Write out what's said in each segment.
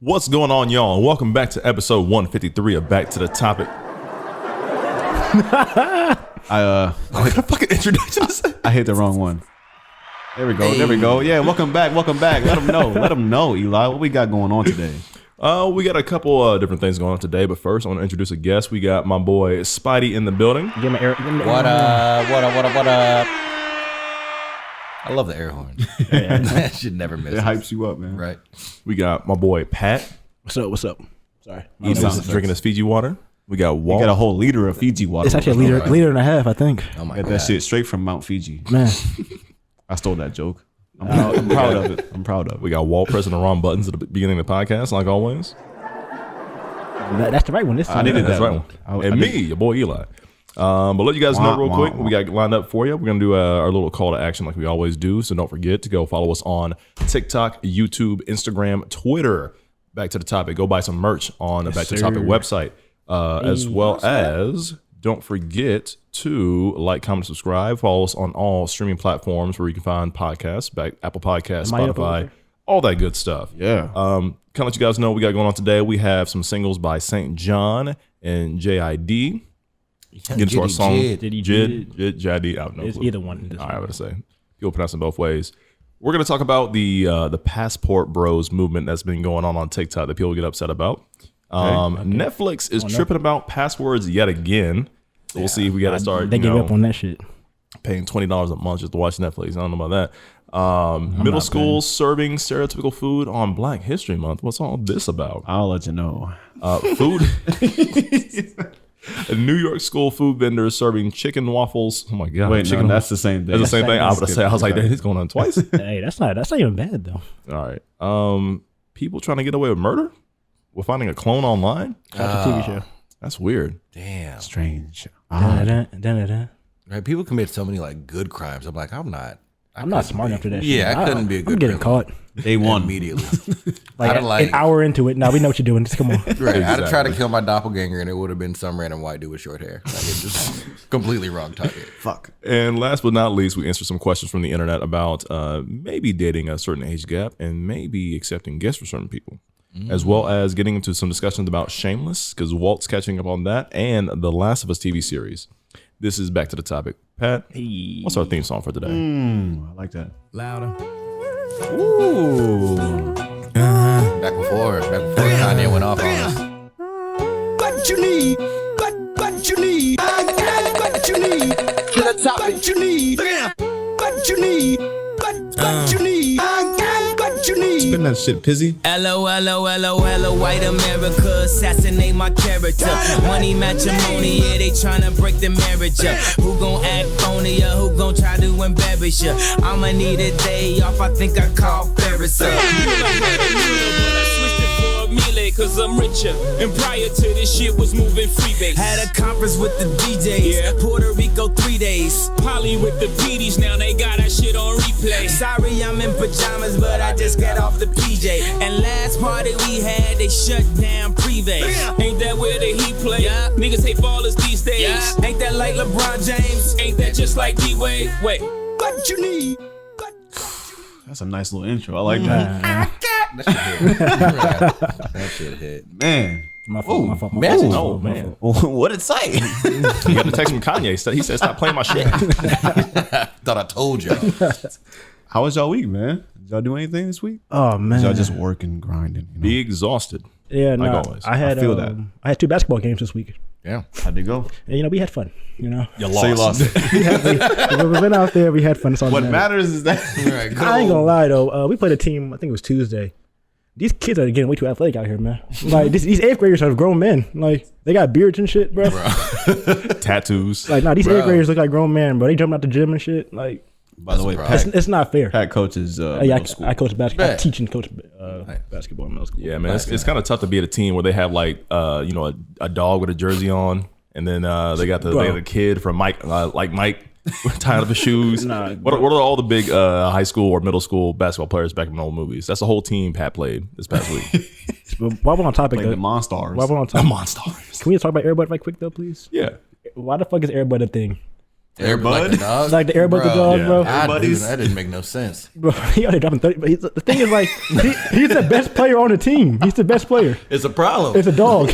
What's going on, y'all? And welcome back to episode 153 of Back to the Topic. What the fucking introduction is that? I hit the wrong one. There we go. Hey. There we go. Yeah, welcome back. Welcome back. Let them know, Eli. What we got going on today? We got a couple different things going on today, but first I want to introduce a guest. We got my boy Spidey in the building. What up? I love the air horn. That should never miss. It hypes you up, man. Right. We got my boy Pat. What's up? Sorry. He's drinking his Fiji water. We got Walt. You got a whole liter of Fiji water. It's actually a liter and a half, I think. Oh my God. That shit straight from Mount Fiji. Man. I stole that joke. I'm proud of it. I'm proud of it. We got Walt pressing the wrong buttons at the beginning of the podcast, like always. That's the right one this time. I needed that right one. And me, your boy Eli. But let you guys know real quick, we got lined up for you. We're going to do our little call to action like we always do. So don't forget to go follow us on TikTok, YouTube, Instagram, Twitter. Back to the Topic. Go buy some merch on the Back to the Topic website. As well as don't forget to like, comment, subscribe. Follow us on all streaming platforms where you can find podcasts, Apple Podcasts, Spotify, all that good stuff. Yeah. Kind of let you guys know what we got going on today. We have some singles by St. John and J.I.D. Get into our song, J.I.D. I don't know. It's either one. All right, I would say people pronounce them both ways. We're going to talk about the Passport Bros movement that's been going on TikTok that people get upset about. Netflix is tripping about passwords yet again. So we'll see if we got to start. They gave up on that shit. Paying $20 a month just to watch Netflix. I don't know about that. Middle school serving stereotypical food on Black History Month. What's all this about? I'll let you know. Food. A New York school food vendor serving chicken waffles. Oh my god! Wait, chicken. No, that's the same thing. That's the same thing. I was like, he's going on twice. Hey, that's not even bad though. All right. People trying to get away with murder. We're finding a clone online. That's a TV show. That's weird. Damn. Strange. Right. People commit so many like good crimes. I'm like, I'm not smart enough for that. Yeah, shit. I couldn't be a good. I'm getting caught. Day one immediately. An hour into it. Now we know what you're doing. Just come on. Right. Exactly. I'd have tried to kill my doppelganger, and it would have been some random white dude with short hair. Like, it's just completely wrong target. Fuck. And last but not least, we answered some questions from the internet about maybe dating a certain age gap and maybe accepting gifts for certain people, as well as getting into some discussions about Shameless because Walt's catching up on that and the Last of Us TV series. This is Back to the Topic. Pat, what's our theme song for today? I like that. Louder. Ooh. Back before Kanye went off on us. What you need, what you need, what you need, to the top, what you need, what you need, what you need, what you need. Spin that shit, Pizzy. Hello, white America, assassinate my character. Money matrimony, yeah, they tryna break the marriage up. Who gon' act phony or who gon' try to embarrass ya? I'ma need a day off, I think I call Ferris up. Cause I'm richer, and prior to this shit was moving freebase. Had a conference with the DJs, Puerto Rico 3 days. Polly with the PDs, now they got that shit on replay. Sorry I'm in pajamas, but I just got off the PJ. And last party we had, they shut down Privé. Ain't that where the Heat play? Yeah. Niggas hate ballers these days. Yeah. Ain't that like LeBron James? Ain't that just like D-Wade? Wait. What you need? That's a nice little intro. I like that. That shit hit. Man. My fault. Man. What it say? You got to text from Kanye. He said, "Stop playing my shit." Thought I told you. How was y'all week, man? Did y'all do anything this week? Oh man, y'all just working, grinding. You know? Be exhausted. Yeah, like always. I feel that. I had 2 basketball games this week. Yeah, how'd they go? And, we had fun. You lost. So you lost. We went out there. We had fun. What matters is that. Right, I ain't gonna lie though. We played a team. I think it was Tuesday. These kids are getting way too athletic out here, man. Like these 8th graders are grown men. Like they got beards and shit, bro. Tattoos. Like these 8th graders look like grown men, bro. They jumping out the gym and shit. Like, by the way, it's not fair. Pat coaches. I coach basketball. I'm teaching basketball in middle school. Yeah, man. It's kind of tough to be at a team where they have like a dog with a jersey on, and then they got the kid from Mike, like Mike. Tying up his shoes. What are all the big high school or middle school basketball players back in old movies? That's the whole team Pat played this past week. While we're on topic, like the Monstars. The Monstars. Can we talk about Airbud right quick though, please? Yeah. Why the fuck is Airbud a thing? Airbud? Like the dog? Like the Airbud the dog, bro. That didn't make no sense. Bro, he only dropping 30. But the thing is, like, he's the best player on the team. He's the best player. It's a problem. It's a dog.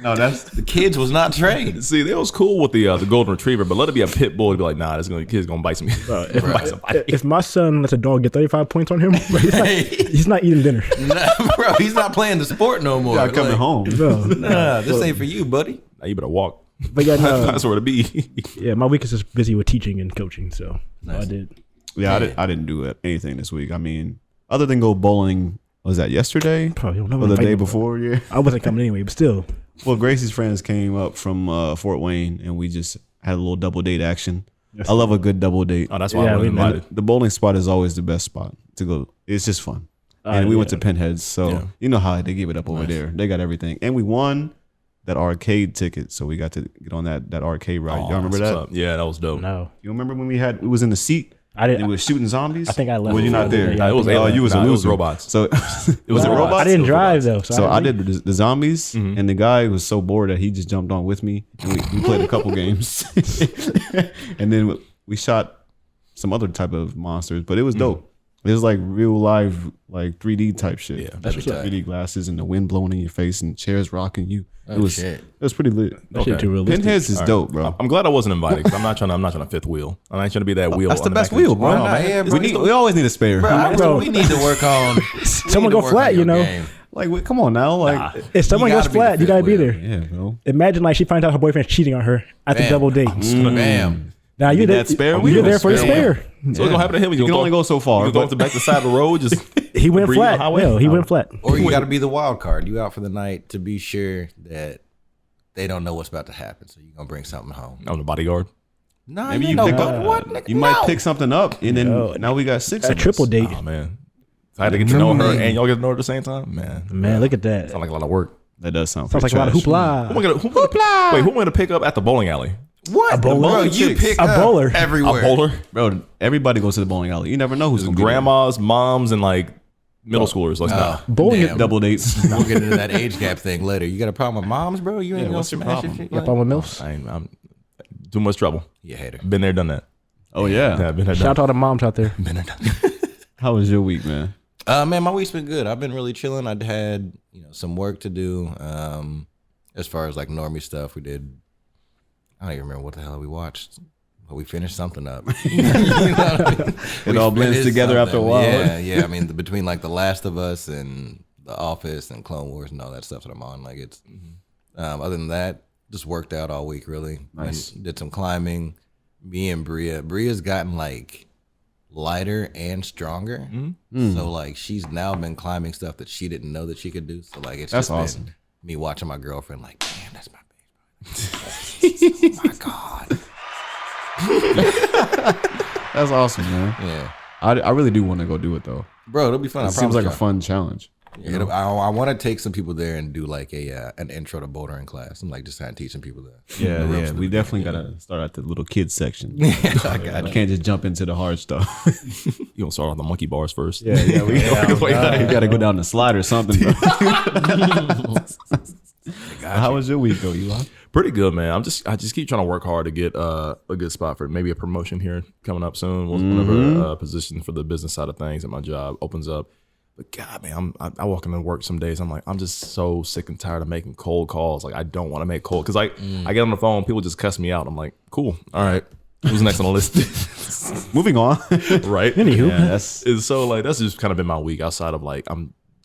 No, that's The kids was not trained. See, they was cool with the golden retriever, but let it be a pit bull to be like, nah, kid's gonna bite me. If my son lets a dog get 35 points on him, bro, he's not eating dinner. Bro, he's not playing the sport no more. not coming home. Bro. Nah, this ain't for you, buddy. Now you better walk. But yeah, no, That's where to be. yeah, my week is just busy with teaching and coaching, so I did. Yeah, I didn't do anything this week. I mean, other than go bowling, was that yesterday? Probably don't know. Or the day before? Yeah. I wasn't coming anyway, but still. Well, Gracie's friends came up from Fort Wayne, and we just had a little double date action. Yes. I love a good double date. Oh, that's why Yeah, I was we invited. The bowling spot is always the best spot to go. It's just fun. And we went to Pinheads, so you know how they give it up over there. They got everything. And we won that arcade ticket, so we got to get on that arcade ride. Y'all remember That's that? what's up. Yeah, that was dope. No. You remember when we was in the seat? I didn't. And we was shooting zombies. I think I left. Were you not there? Yeah, It was you was a it was loser. robots. So It was a robots. I didn't It was drive, robots. though. So I did the zombies, and the guy was so bored that he just jumped on with me, and we played a couple games, and then we shot some other type of monsters, but it was dope. It was like real live, like 3D type shit. Yeah, that'd be tight. 3D glasses and the wind blowing in your face and chairs rocking you. Oh, It was shit. It was pretty lit. That shit too realistic. Pinheads is dope, bro. I'm glad I wasn't invited because I'm not trying to fifth wheel. I'm not trying to be that wheel. That's the on best back of wheel, bro. Oh, Why not? man. Yeah, bro. We always need a spare. Bro. We need to work on. Someone go flat, you know. Like, come on now, like, If someone You goes gotta be flat, the you gotta be fifth there. yeah, bro. Imagine like she finds out her boyfriend's cheating on her at the Bam. double date. Bam. Now you're there. that spare You're wheel. there for the Spare spare. So what's gonna happen to him? He's You gonna can only go so far. He's going but- to back the side of the road. Just He went breathe on flat. the highway? No, he went flat. Or you got to be the wild card. You out for the night to be sure that they don't know what's about to happen. So you're gonna bring something home. I'm the bodyguard. Nah, Maybe you you know, pick but up- what? Nigga, You might no. pick something up, and then No. now we got 6 A of us. triple date. Oh man, so I had to get to know her, and y'all get to know her at the same time. Man, Look at that. sounds like a lot of work. That does sound Sounds like pretty a lot of trash. Who hoopla. am I gonna pick up at the bowling alley? What? bowler? Bro, you Chicks. pick A up bowler. everywhere. A bowler, Bro, everybody goes to the bowling alley. You never know who's gonna be there. grandmas, moms, and like middle schoolers. Like that. Bowling. Damn. Double dates. We'll get into that age gap thing later. You got a problem with moms, bro? You ain't gonna what's your smash problem? shit Got like- problem with MILFs? I'm too much trouble. You hater. Been there, done that. Oh yeah. Yeah, been there, done. Shout out to moms out there. Been there, done that. How was your week, man? Man, my week's been good. I've been really chilling. I'd had some work to do. As far as like normie stuff, we did. I don't even remember what the hell we watched, but we finished something up. You know what I mean? It all blends finished together after a something. while. Yeah. I mean, between like The Last of Us and The Office and Clone Wars and all that stuff that I'm on, like it's. Other than that, just worked out all week. Really, Nice. And did some climbing. Me and Bria's gotten like lighter and stronger. So like she's now been climbing stuff that she didn't know that she could do. So like it's That's just awesome. been me watching my girlfriend like, damn, that's my baby. Oh my god. That's awesome, man. Yeah, I really do want to go do it though. bro, it'll be fun. It I seems like a promise fun challenge. y'all. Yeah, I want to take some people there and do like an intro to bouldering class. I'm like just kind of teaching people that. Yeah, yeah. We definitely gotta start at the little kids section. I got I you. can't just jump into the hard stuff. You gonna start on the monkey bars first? We gotta go down the slide or something. Bro. How was your week though, Eli? Pretty good, man. I just keep trying to work hard to get a good spot for maybe a promotion here coming up soon. Whenever a position for the business side of things at my job opens up. But God, man, I walk into work some days. I'm like, I'm just so sick and tired of making cold calls. Like, I don't want to make cold because like I get on the phone, people just cuss me out. I'm like, cool, all right, who's next on the list? Moving on. Right? Anywho. Yeah, that's And so like that's just kind of been my week outside of like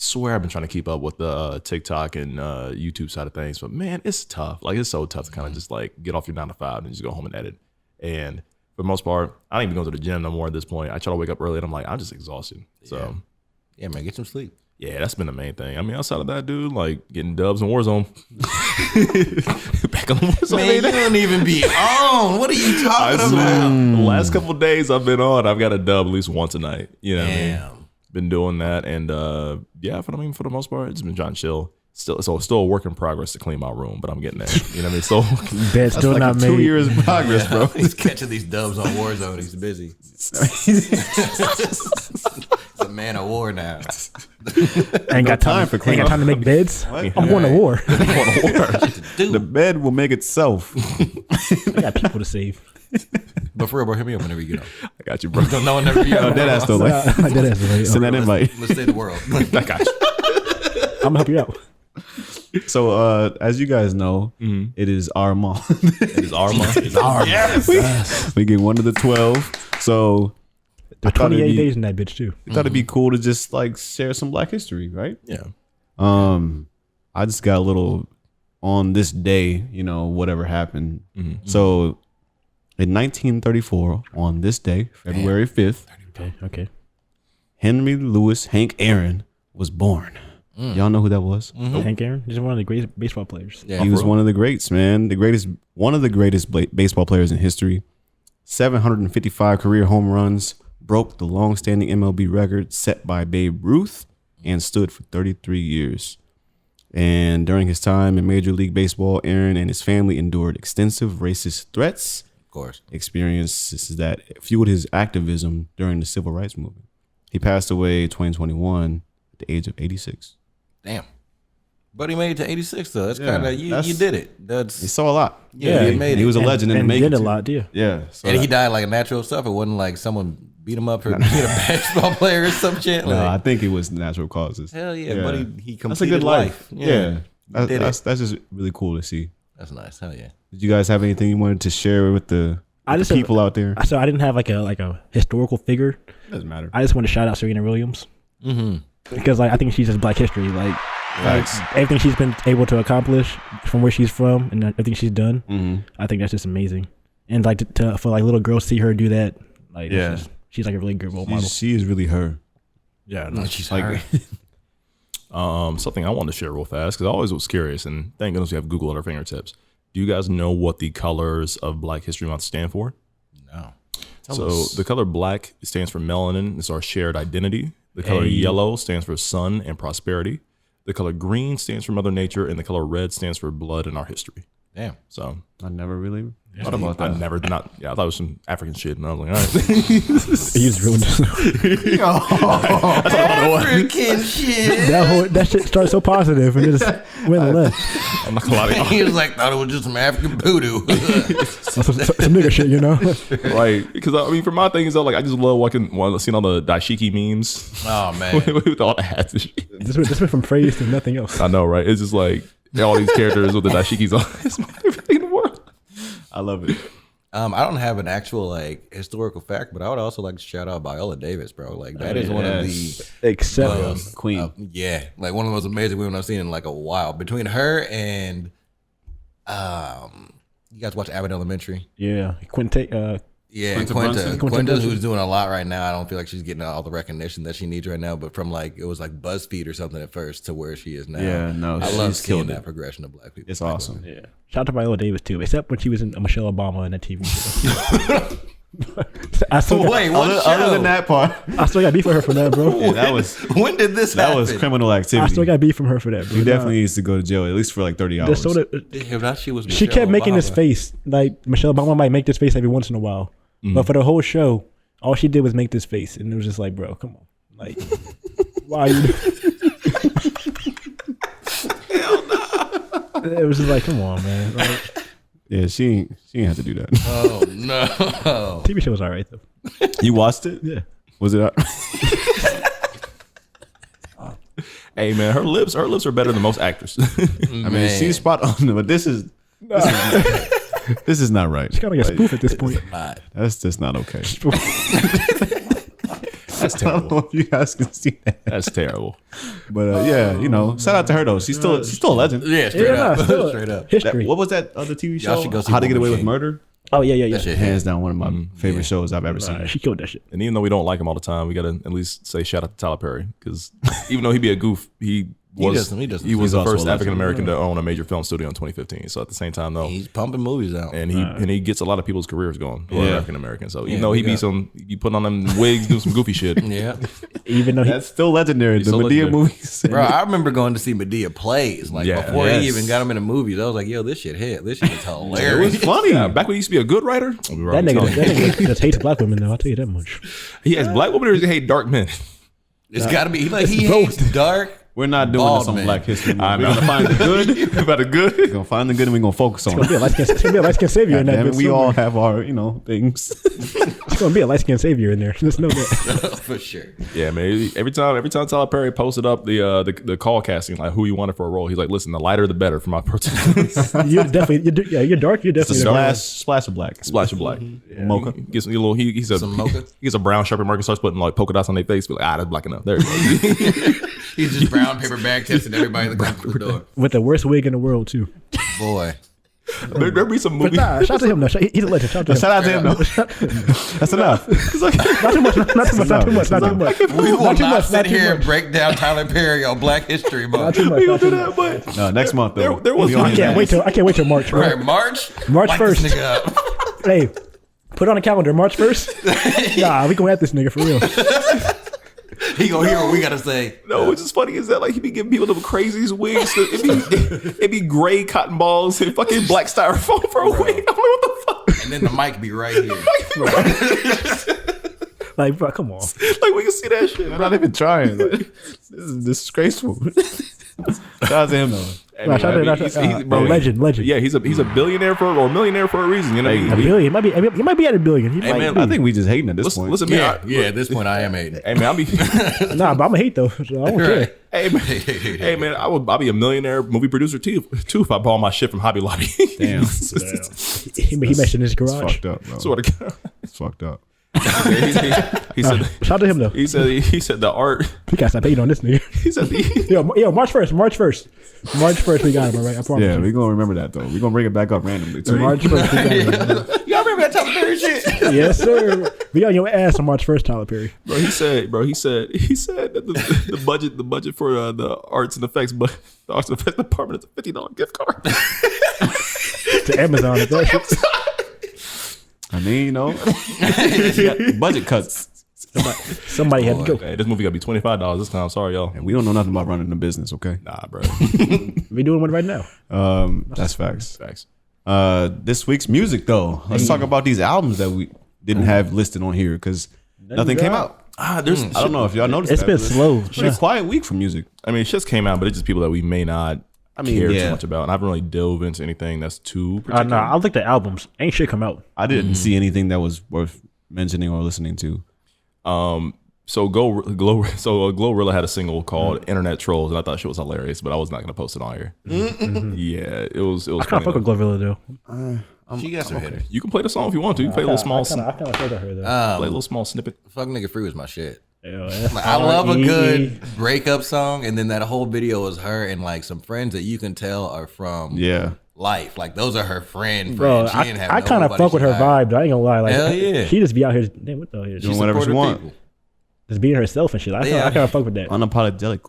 swear I've been trying to keep up with the TikTok and YouTube side of things, but man, it's tough. Like it's so tough to kind of just like get off your 9 to 5 and just go home and edit. And for the most part, I don't even go to the gym no more at this point. I try to wake up early and I'm like, I'm just exhausted. So Yeah, man, get some sleep. yeah, that's been the main thing. I mean, outside of that, dude, like getting dubs in Warzone. Back on Warzone. Man, you don't even be on. What are you talking I about? the last couple of days I've been on, I've got a dub at least once a night. You know what I mean? Damn. Been doing that, and for the most part, it's been trying to chill. Still a work in progress to clean my room, but I'm getting there. You know what I mean? So Bed still like not a 2 made. years progress, bro. He's catching these dubs on Warzone. He's busy. He's a man of war now. Ain't got time for Ain't cleanup. got time to make beds. I'm going to war. The bed will make itself. I got people to save. But for real, bro, hit me up whenever you get on. I got you, bro. No one never get on. Dead ass though. Like, send that invite. Let's save the world. I got you. I'm gonna help you out. So as you guys know, it is our month. It is our month. It's our month. We get 1 to the 12. So There's 28 days in that bitch too. I thought it'd be cool to just like share some Black history, right? Yeah. I just got a little on this day, you know, whatever happened. So in 1934, on this day, February 5th, Okay. Henry Louis Hank Aaron was born. Y'all know who that was? Hank Aaron, he's one of the greatest baseball players. Yeah, He was one of the greats, man. One of the greatest baseball players in history. 755 career home runs, broke the long-standing MLB record set by Babe Ruth, and stood for 33 years. And during his time in Major League Baseball, Aaron and his family endured extensive racist threats. Of course. Experiences that fueled his activism during the Civil Rights Movement. He passed away 2021 at the age of 86. Damn. But he made it to 86 though. That's Yeah, kind of you did it. He That's saw a lot. Yeah, he made it. He was a legend in the And making. did a too. lot, yeah. Yeah. So and he died like a natural stuff. It wasn't like someone beat him up for being a basketball player or some shit. no, I Like, think it was natural causes. hell yeah, but he completed That's a good life. Yeah. Did That's just really cool to see. That's nice. Hell yeah. Did you guys have anything you wanted to share with the people out there? So I didn't have like a historical figure. Doesn't matter. I just want to shout out Serena Williams because like I think she's just Black history. Like everything she's been able to accomplish from where she's from and everything she's done. I think that's just amazing. And like for like little girls to see her do that, like she's like a really good role model. She is really her. Yeah, She's Like, her. Something I wanted to share real fast because I always was curious, and thank goodness we have Google at our fingertips. Do you guys know what the colors of Black History Month stand for? No. So the color black stands for melanin. It's our shared identity. The color yellow stands for sun and prosperity. The color green stands for Mother Nature, and the color red stands for blood and our history. Damn. So I never really thought about that. I thought it was some African shit, and I was like, all right. He's ruined African shit. that shit started so positive and it just went left. I'm not gonna lie to you. He was like, thought it was just some African voodoo. some nigga shit, you know. Right, because I mean, for my thing is that like I just love seeing all the dashiki memes Oh man. with all the hats and shit. This went from phrase to nothing else. I know, right? It's just like all these characters with the dashikis on. It's my favorite thing in the world. I love it. I don't have an actual like historical fact, but I would also like to shout out Viola Davis, bro. Like that is one of the Except Queen. yeah, like one of the most amazing women I've seen in like a while. Between her and you guys watch Abbott Elementary? yeah, Quinta. Yeah, Quinta Quinta, Brunson? Quinta Quinta, Brunson. who's doing a lot right now. I don't feel like she's getting all the recognition that she needs right now. But from like it was like BuzzFeed or something at first to where she is now. Yeah, no, I love she's seeing killed that it. progression of Black people. It's Black awesome. women. Yeah. Shout out to Viola Davis too, except when she was in Michelle Obama in that TV show. I still got, Wait, what Other show? than that part, I still got beef for her for that, bro. yeah, that was When did this happen? criminal I activity. still got beef from her for that, bro. He definitely needs to go to jail at least for like 30 The hours. soda, Damn, that she was. she Michelle kept making this Obama. face. Like Michelle Obama might make this face every once in a while, but for the whole show, all she did was make this face, and it was just like, bro, come on, like, why are you? Hell no. It was just like, come on, man. Like, Yeah, she ain't have to do that. Oh no! TV show was alright though. You watched it? Yeah. Was it? Hey man, her lips are better than most actors. I mean, she's spot on, but this is not right. It's kind of like a spoof at this point. That's just not okay. That's I don't know terrible. if you guys can see that, That's terrible. but yeah, you know, shout out to her though. She's still a legend. Yeah, straight Yeah, up, still straight up. history. What was that other TV Y'all show? should go see How to Get War Away with Machine. Murder. Oh yeah. That shit Hands down, one of my favorite shows I've ever seen. She killed that shit. And even though we don't like him all the time, we gotta at least say shout out to Tyler Perry because even though he'd be a goof, he was doesn't. he was He's the also first a legend. African American to own a major film studio in 2015. So at the same time though, He's pumping movies out. and he gets a lot of people's careers going who are Yeah. African American. So Yeah, even though he we be putting on them wigs, do some goofy shit. Yeah, Even though That's still legendary. The still Medea legendary. movies. bro. I remember going to see Medea plays like Yeah. before Yes. he even got him in the movies. I was like, yo, this shit hit. This shit is It hilarious. was funny. Yeah, back when he used to be a good writer, that nigga just hates black women though. I'll tell you that much. he has black women or does he hate dark men? It's got to be like he It's both. hates dark. We're not doing Bald this on man. Black History Month. I We're know. gonna find the good. About a good. We're gonna find the good, and we're gonna focus on It's gonna be a it. light skin savior in that. Damn it, bitch we all somewhere. have our, things. It's gonna be a light skin savior in there. Just know that. For sure. Yeah, man. Every time Tyler Perry posted up the call casting, like who he wanted for a role, he's like, listen, the lighter the better for my protagonist. You're definitely, you're dark. You're It's a definitely splash of black. Splash of black. Mocha. He gets a little. He's a Some mocha? He gets a brown Sharpie marker, starts putting like polka dots on their face. Be like, that's black enough. There you go. He's just brown paper bag testing everybody that comes through the door. with the worst wig in the world too. Boy. There be some But movies. nah, shout out to him though. He's a legend. Shout out to him. Shout out to him though. That's enough. Not too much. Not too much. Not too much. We will Not too not much, sit not too here much. and break down Tyler Perry on Black History Not Month. too much. Not too Do much. that, but No, next month though. There was We on one- his I ass. can't wait till March. Bro. Right, March? March Light this 1st. nigga up. Hey, put on the calendar. March 1st. Nah, we gonna have this nigga for real. He gonna hear what we gotta say. No, what's just funny is that like he be giving people the craziest wigs. It be gray cotton balls and fucking black styrofoam for a wig. I'm like, what the fuck? And then the mic be right here. Like, bro, come on. Like we can see that shit. I'm not even trying. Like, this is disgraceful. Shout out to him though. I mean, Shout out to- he's- bro, legend. Yeah, he's a billionaire or a millionaire for a reason. You know, A billion. He might be at a billion. He Hey, might man, be. I think we just hating at this point. listen, man. At this point I am hating. Hey man, I'll be. Nah, but I'm a hate though. So I don't care. Hey man, hey man, I'll be a millionaire movie producer too if I bought all my shit from Hobby Lobby. Damn. He mentioned his garage. Fucked up, bro. Swear to God. It's fucked up. He said. Shout out to him though. He said the art. We got some hate on this nigga. He said the. Yo, March 1st, we got him, all right? I promise Yeah, you. we gonna remember that though. We gonna bring it back up randomly too. March 1st, we got him. Y'all remember that Tyler Perry shit? Yes, sir. We on your ass on March 1st, Tyler Perry. He said that the budget for the arts and effects, but the arts and effects department is a $50 gift card. To Amazon. I mean, budget cuts. Somebody had to go. Hey, this movie gotta be $25 this time. Sorry, y'all. And we don't know nothing about running a business, okay? Nah, bro. We doing one right now. That's facts. Facts. This week's music though. Let's talk about these albums that we didn't have listed on here because nothing came out. There's. I don't know if y'all noticed. It's that, been but slow. Pretty quiet week for music. I mean, shit's came out, but it's just people that we may not care too much about. And I haven't really dove into anything that's too particular. Nah, I looked at albums. Ain't shit come out. I didn't see anything that was worth mentioning or listening to. So Glorilla had a single called "Internet Trolls," and I thought shit was hilarious, but I was not gonna post it on here. Yeah, it was. I kind of fuck with Glorilla though. She got some hitters. You can play the song if you want to. You can play a little small, I kind of fuck with her though. play a little small snippet. Fuck Nigga Free was my shit. Like, I love a good breakup song, and then that whole video was her and like some friends that you can tell are from life. Like those are her friends. Bro, She didn't have I kind of nobody fuck with she her liked. vibe. Though. I ain't gonna lie. Like, Hell yeah. She just be out here. Damn, what the hell? Doing whatever she supported want. people. Just being herself and shit. I kind of fuck with that. Unapologetic.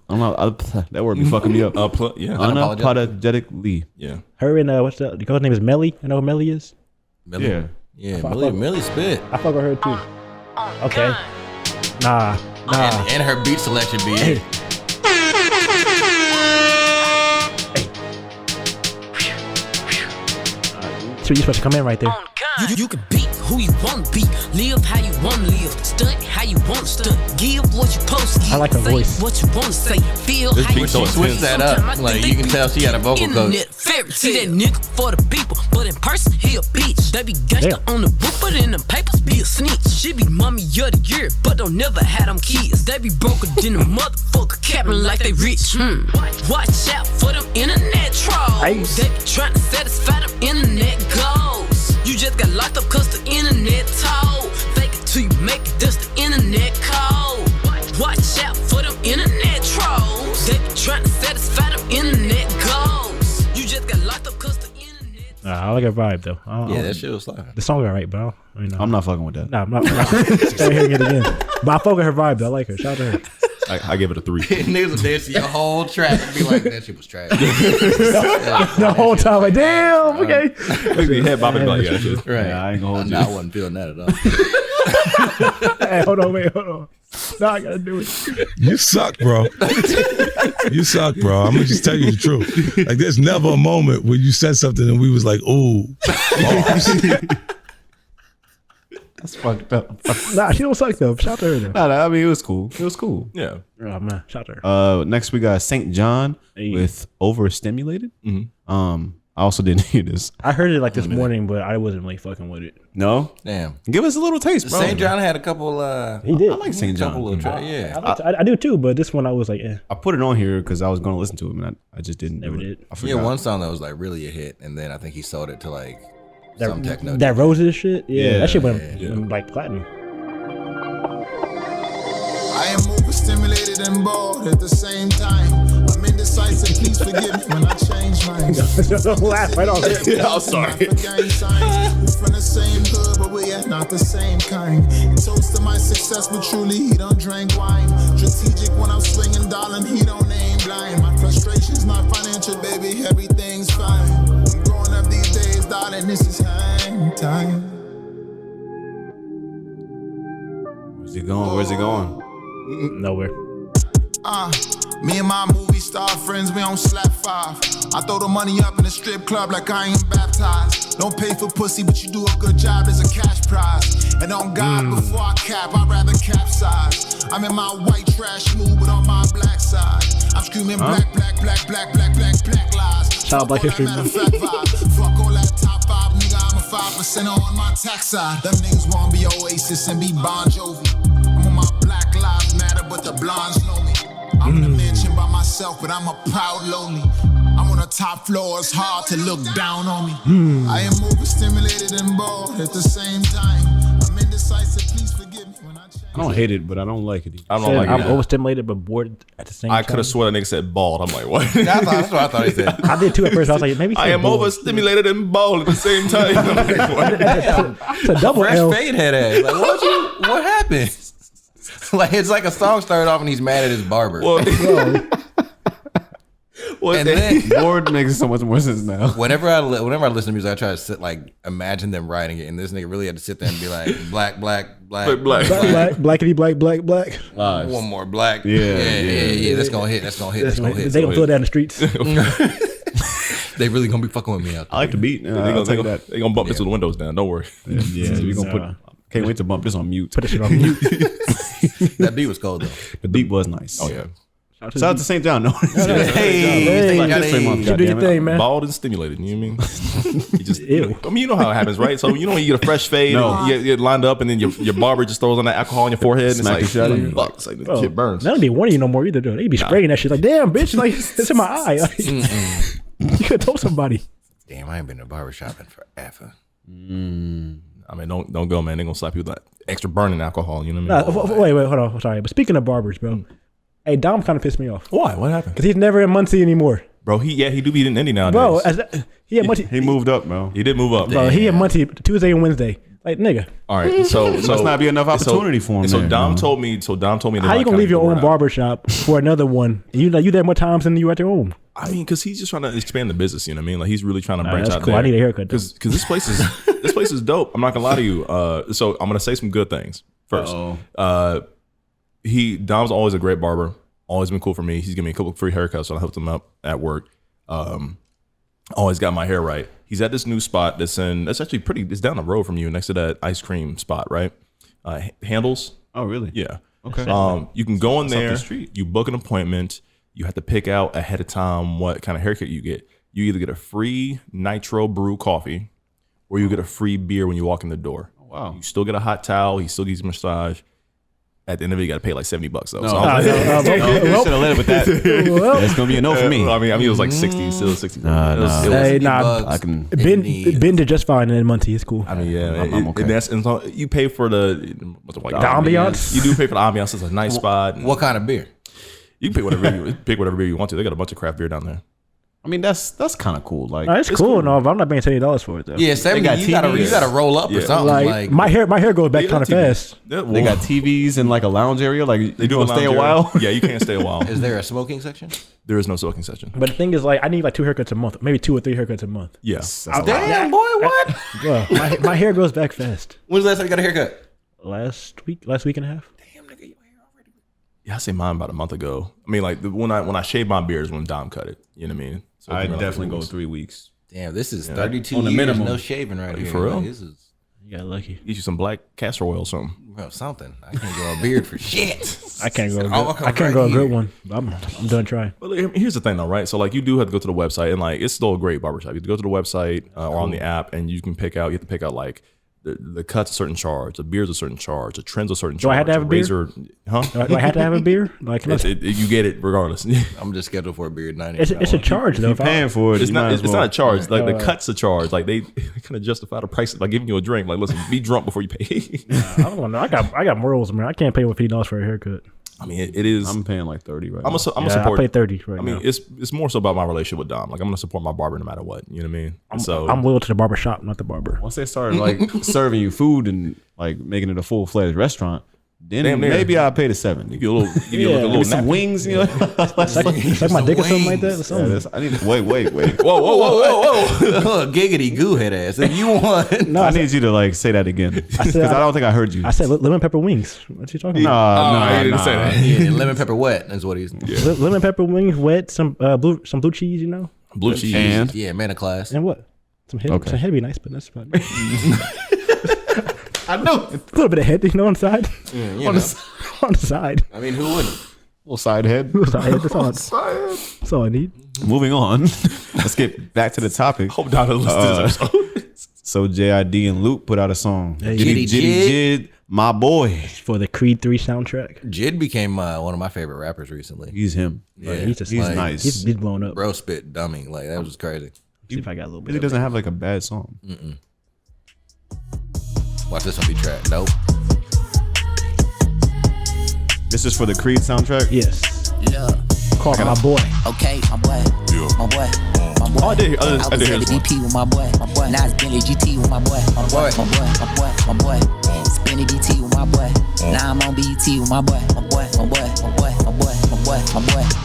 That word be fucking me up. Yeah, Unapologetically. yeah. Her and what's the girl's name is Melly. You know who Melly is? Millie. Yeah. Yeah, Millie spit. I fuck with her too. Okay. Nah. And her beat selection be Hey. So you supposed to come in right there. You can be who you want to be, live how you want to live, stunt how you want to stunt, give what you post to give, I like her say voice. what you want to say, feel This how you beat so want to intense. Switch that up. Like, you can tell she got a vocal coach. Internet fairy tale. See that nigga for the people, but in person he a bitch. They be gangsta on the book, but in them papers be a snitch. She be mommy of the year, but don't never have them kids. They be broker than a motherfucker, capping like they rich. Watch out for them internet trolls. Hey. They be trying to satisfy them internet goals. You just got locked up cause the internet told. Fake it till you make it, that's the internet code. Watch out for them internet trolls. They be trying to satisfy them internet goals. You just got locked up cause the internet. I like her vibe though. Yeah, that shit was like. The song alright, bro. I mean, I'm not fucking with that. Nah, I'm not hearing it again. But I fuck with her vibe though. I like her. Shout out to her. I give it a 3. Niggas would dance to your whole track and be like, that shit was trash. The whole time, like, damn, okay. Head bobbing like, yeah, shit. Right. Yeah, I ain't gonna hold you. I wasn't feeling that at all. Hey, hold on. Now I gotta do it. You suck, bro. You suck, bro. I'm gonna just tell you the truth. Like, there's never a moment where you said something and we was like, ooh. That's fucked up. Nah, she don't suck though. Shout out to her though. Nah, I mean, it was cool. It was cool. Yeah. Oh man, shout out to her. Next we got St. John with Overstimulated. I also didn't hear this. I heard it like this morning, but I wasn't really fucking with it. No? Damn. Give us a little taste, bro. St. John had a couple. He did. I like St. John. Couple little yeah. I do too, but this one I was like, I put it on here because I was going to listen to it, and I just didn't. Never do it. did. I forgot. Yeah, one song that was like really a hit, and then I think he sold it to like some techno. That Roses shit. Yeah, that shit went yeah. like platinum. I am overstimulated and bored at the same time. I'm indecisive, please forgive me when I change minds. Don't laugh right off. I'm sorry. We're from the same hood, but we are not the same kind. Toast to my success, but truly he don't drink wine. Strategic when I'm swinging, darling, he don't aim blind. My frustration's not financial, baby, everything's fine. I'm growing up these days, darling, this is hang time. Where's he going? Where's he going? Nowhere. Me and my movie star friends, we on slap 5. I throw the money up in the strip club like I ain't baptized. Don't pay for pussy, but you do a good job as a cash prize. And on God, before I cap, I'd rather capsize. I'm in my white trash mood, but on my black side. I'm screaming black, black, black, black, black, black, black lies. Shout out Black History Month. Fuck all that top 5, nigga, I'm a 5% on my tax side. Them niggas wanna be Oasis and be Bon Jovi. I'm on my Black Lives Matter, but the blondes know me. I'm in a mansion by myself, but I'm a proud lonely. I'm on the top floor, it's hard to look down on me. I am overstimulated and bored at the same time. I'm indecisive, please forgive me when I change. I don't hate it, but I don't like it either. I don't like I'm it. overstimulated but bored at the same time. I could have sworn that nigga said bald. I'm like, what? That's what I thought he said. I did too at first. I was like, maybe he I said am bored. overstimulated and bald at the same time. I'm like, what? It's a double Fresh L. fade head ass. Like, what happened? Like, it's like a song started off and he's mad at his barber. Well, and then Bored makes so much more sense now. whenever I listen to music, I try to sit like imagine them writing it, and this nigga really had to sit there and be like black, black, black, Black. Blackity black, black, black. One more black. Yeah. That's gonna hit. That's gonna hit. That's gonna hit. They gonna throw it down the streets. They really gonna be fucking with me out I like the beat. They I'll take that. gonna bump this with the windows down. Don't worry. Yeah, we gonna put. Can't wait to bump this on mute. Put this shit on mute. That beat was cold though. The beat was nice. Oh yeah. Shout out to St. John. No. Hey, Black History Month, You do your goddammit. thing, man. Bald and stimulated. You know what I mean? You just, Ew. I mean, you know how it happens, right? So you know when you get a fresh fade, No. and you get lined up, and then your barber just throws on that alcohol on your forehead, and Smack it's the shit out like, of you. fuck, it's like the Oh, shit burns. They don't be warning you no more either, though. They be spraying that shit like, damn, bitch, like it's in my eye. Like, you could told somebody. damn, I ain't been to barbershop in forever. I mean, don't go, man. They're gonna slap you with that extra burning alcohol. You know what I mean? Wait, hold on. Sorry, but speaking of barbers, bro, hey, Dom kind of pissed me off Why? What happened, because he's never in Muncie anymore, bro? He do be in Indy nowadays. bro. He had Muncie. He moved up, bro. He did move up. Bro, he had Muncie Tuesday and Wednesday. Like, nigga, All right, so Must not be enough opportunity for him. So there, Dom bro. told me. So Dom told me. how you gonna leave your own barber shop for another one? And you there more times than you at your own. I mean, because he's just trying to expand the business. You know what I mean? Like he's really trying to branch that's out cool. there. I need a haircut, though. because this place is dope. I'm not gonna lie to you. So I'm gonna say some good things first. Dom's always a great barber. Always been cool for me. He's given me a couple of free haircuts, so I helped him up at work. Always got my hair right. He's at this new spot that's actually pretty. It's down the road from you, next to that ice cream spot, right? Handles. Oh, really? Yeah. Okay. You can go in That's up there. the street. You book an appointment. You have to pick out ahead of time what kind of haircut you get. You either get a free nitro brew coffee, or you get a free beer when you walk in the door. Wow. You still get a hot towel. He still gives you a massage. At the end of it, you got to pay like $70 though. No. So I was like, You should have led with that. That's gonna be a no for me. I mean, it was like 60, still 60. Nah. It was- Hey, $60 nah, I can. Ben did just fine in Muncie. It's cool. I mean, yeah, I'm okay. and so you pay for the what's it like? The ambiance. You do pay for the ambiance. It's a nice spot. What kind of beer? You can pick whatever beer you want to. They got a bunch of craft beer down there. I mean, that's kind of cool. Like, It's cool, no, but I'm not paying $70 for it though. Yeah, 70. got You gotta TVs. roll up or Yeah. something. Like, my hair goes back Yeah, kind of TV. fast. Yeah, they got TVs in like a lounge area. Like, They do gonna stay a lounge while. area. Yeah, you can't stay a while. Is there a smoking section? There is no soaking session. But the thing is, like, I need like 2 haircuts a month, maybe 2 or 3 haircuts a month. Yeah. That's a lot. Damn, boy, what? Bro, my hair grows back fast. When's the last time you got a haircut? Last week and a half. Damn, nigga, your hair already. Yeah, I say mine about a month ago. I mean, like when I shaved my beard is when Dom cut it. You know what I mean? So I it's been like definitely 3 go weeks. 3 weeks. Damn, this is 32 On the years minimum. no shaving right here. For real? Like, this is You got lucky. Get you some black castor oil or something. Well, something. I can't grow a beard for shit. I can't go. I'll I come can't right go a here. good one. I'm done trying. But like, here's the thing though, right? So like you do have to go to the website and like it's still a great barbershop. You have to go to the website or on the app and you can pick out, you have to pick out like the cut's a certain charge, the beard's a certain charge, the trim's a certain charge. Do I have to have a beard? razor, huh? Do I have to have a beard? Like, You get it regardless. I'm just scheduled for a beard 90. it's a charge though. You're paying for it. It's you not. might as It's well. not a charge. Like the cut's a charge. Like they kind of justify the price by giving you a drink. Like, listen, be drunk before you pay. I don't know. I got morals, man. I can't pay $50 for a haircut. I mean, it is. I'm paying like 30 right I'm now. a I support. pay 30 right I mean, now. it's more so about my relationship with Dom. Like, I'm gonna support my barber no matter what. You know what I mean? And so I'm loyal to the barber shop, not the barber. Once they started like serving you food and like making it a full-fledged restaurant, then Damn near. maybe I'll pay the 70. give you a little, give you like a Yeah. little Some napkin. wings, you know. Suck my dick or something like that. Or Yeah, something. that's- I need to wait. Whoa. Giggity goo head ass. If you want. No, I need you to like say that again because I don't think I heard you. I said lemon pepper wings. What you talking no, about? he didn't say that. Yeah, lemon pepper wet is what he's. Lemon pepper wings, wet, some blue cheese, you know, Blue cheese. And Yeah, man of class. and what? Some head. Okay. Some head would be nice, but that's fine. I know. A little bit of head, you know, on the side. You on, know. on the side. I mean, who wouldn't? little side head. That's all I need. Moving on. Let's get back to the topic. Hope Donna listens to this episode. So J.I.D. and Lute put out a song. Hey. Jitty Jid, my boy. For the Creed 3 soundtrack. J.I.D became one of my favorite rappers recently. He's him. Yeah, He's just He's like, nice. He's blown up. Bro spit dummy. Like, that was just crazy. See if I got a little bit. He doesn't have like a bad song. Watch this one be tracked. Nope. This is for the Creed soundtrack. Yes. Look, Call my boy. okay, my boy, my boy, my boy. Oh, I did. I was did hear at this the one. DP with my boy, Now it's Bentley GT with my boy, my boy. Spinning DT with my boy. Now I'm on BT with my boy, my boy.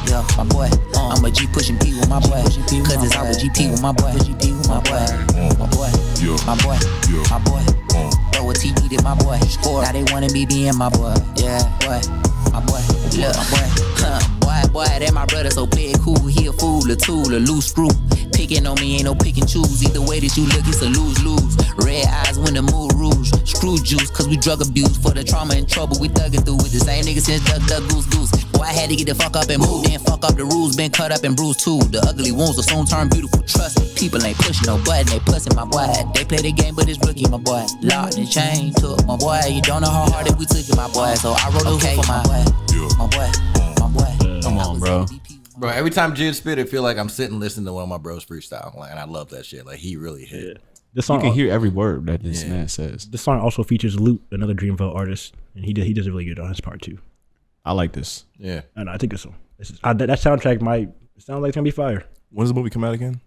Yeah, my boy. I'm a G pushing P with my boy. Cause it's all with GP with my boy. My boy. Throw a TV to my boy. Now they wanna be being my boy. Yeah, boy. My boy. Look, my boy. Boy, that my brother, so play it cool. He a fool, a tool, a loose screw. Picking on me ain't no pick and choose. Either way that you look, it's a lose-lose. Red eyes when the mood rouge. Screw juice, cause we drug abuse. For the trauma and trouble, we thuggin' through with the same nigga since duck, goose. Boy, I had to get the fuck up and move. Then fuck up the rules, been cut up and bruised too. The ugly wounds will soon turn beautiful. Trust me, people ain't pushing no button, they pussing my boy. They play the game, but it's rookie, my boy. Locked and chain took my boy. You don't know how hard that we took it, my boy. So I wrote okay, for my boy. My boy. Come on, bro. Bro, every time Jid spit, it feel like I'm sitting listening to one of my bros freestyle. Like, and I love that shit. Like, he really hit. This You song, can hear every word that this man says. this song also features Lute, another Dreamville artist, and he does really good on his part too. I like this. Yeah. And I think it's so. That soundtrack might sound like it's gonna be fire. When does the movie come out again?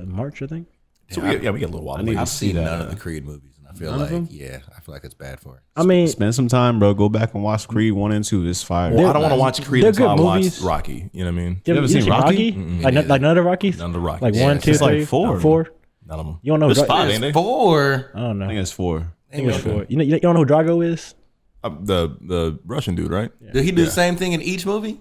March, I think. So we get a little while. to wait. I've seen that. none of the Creed movies, and I feel None of them? like, yeah, I feel like it's bad for it. I mean, Spend some time, bro. Go back and watch Creed 1 and 2. It's fire. Well, I don't want to watch Creed they're until I good watch movies. Rocky. You know what I mean? you ever seen Rocky? Like none of the Rockies? None of the Rockies. Like Yeah, 1, 2, it's like 3, four. 4. None of them. You don't know There's who Dra- five, ain't they? 4. I don't know. I think it's 4. I think it's 4. You don't know who Drago is? The Russian dude, right? Did he do the same thing in each movie?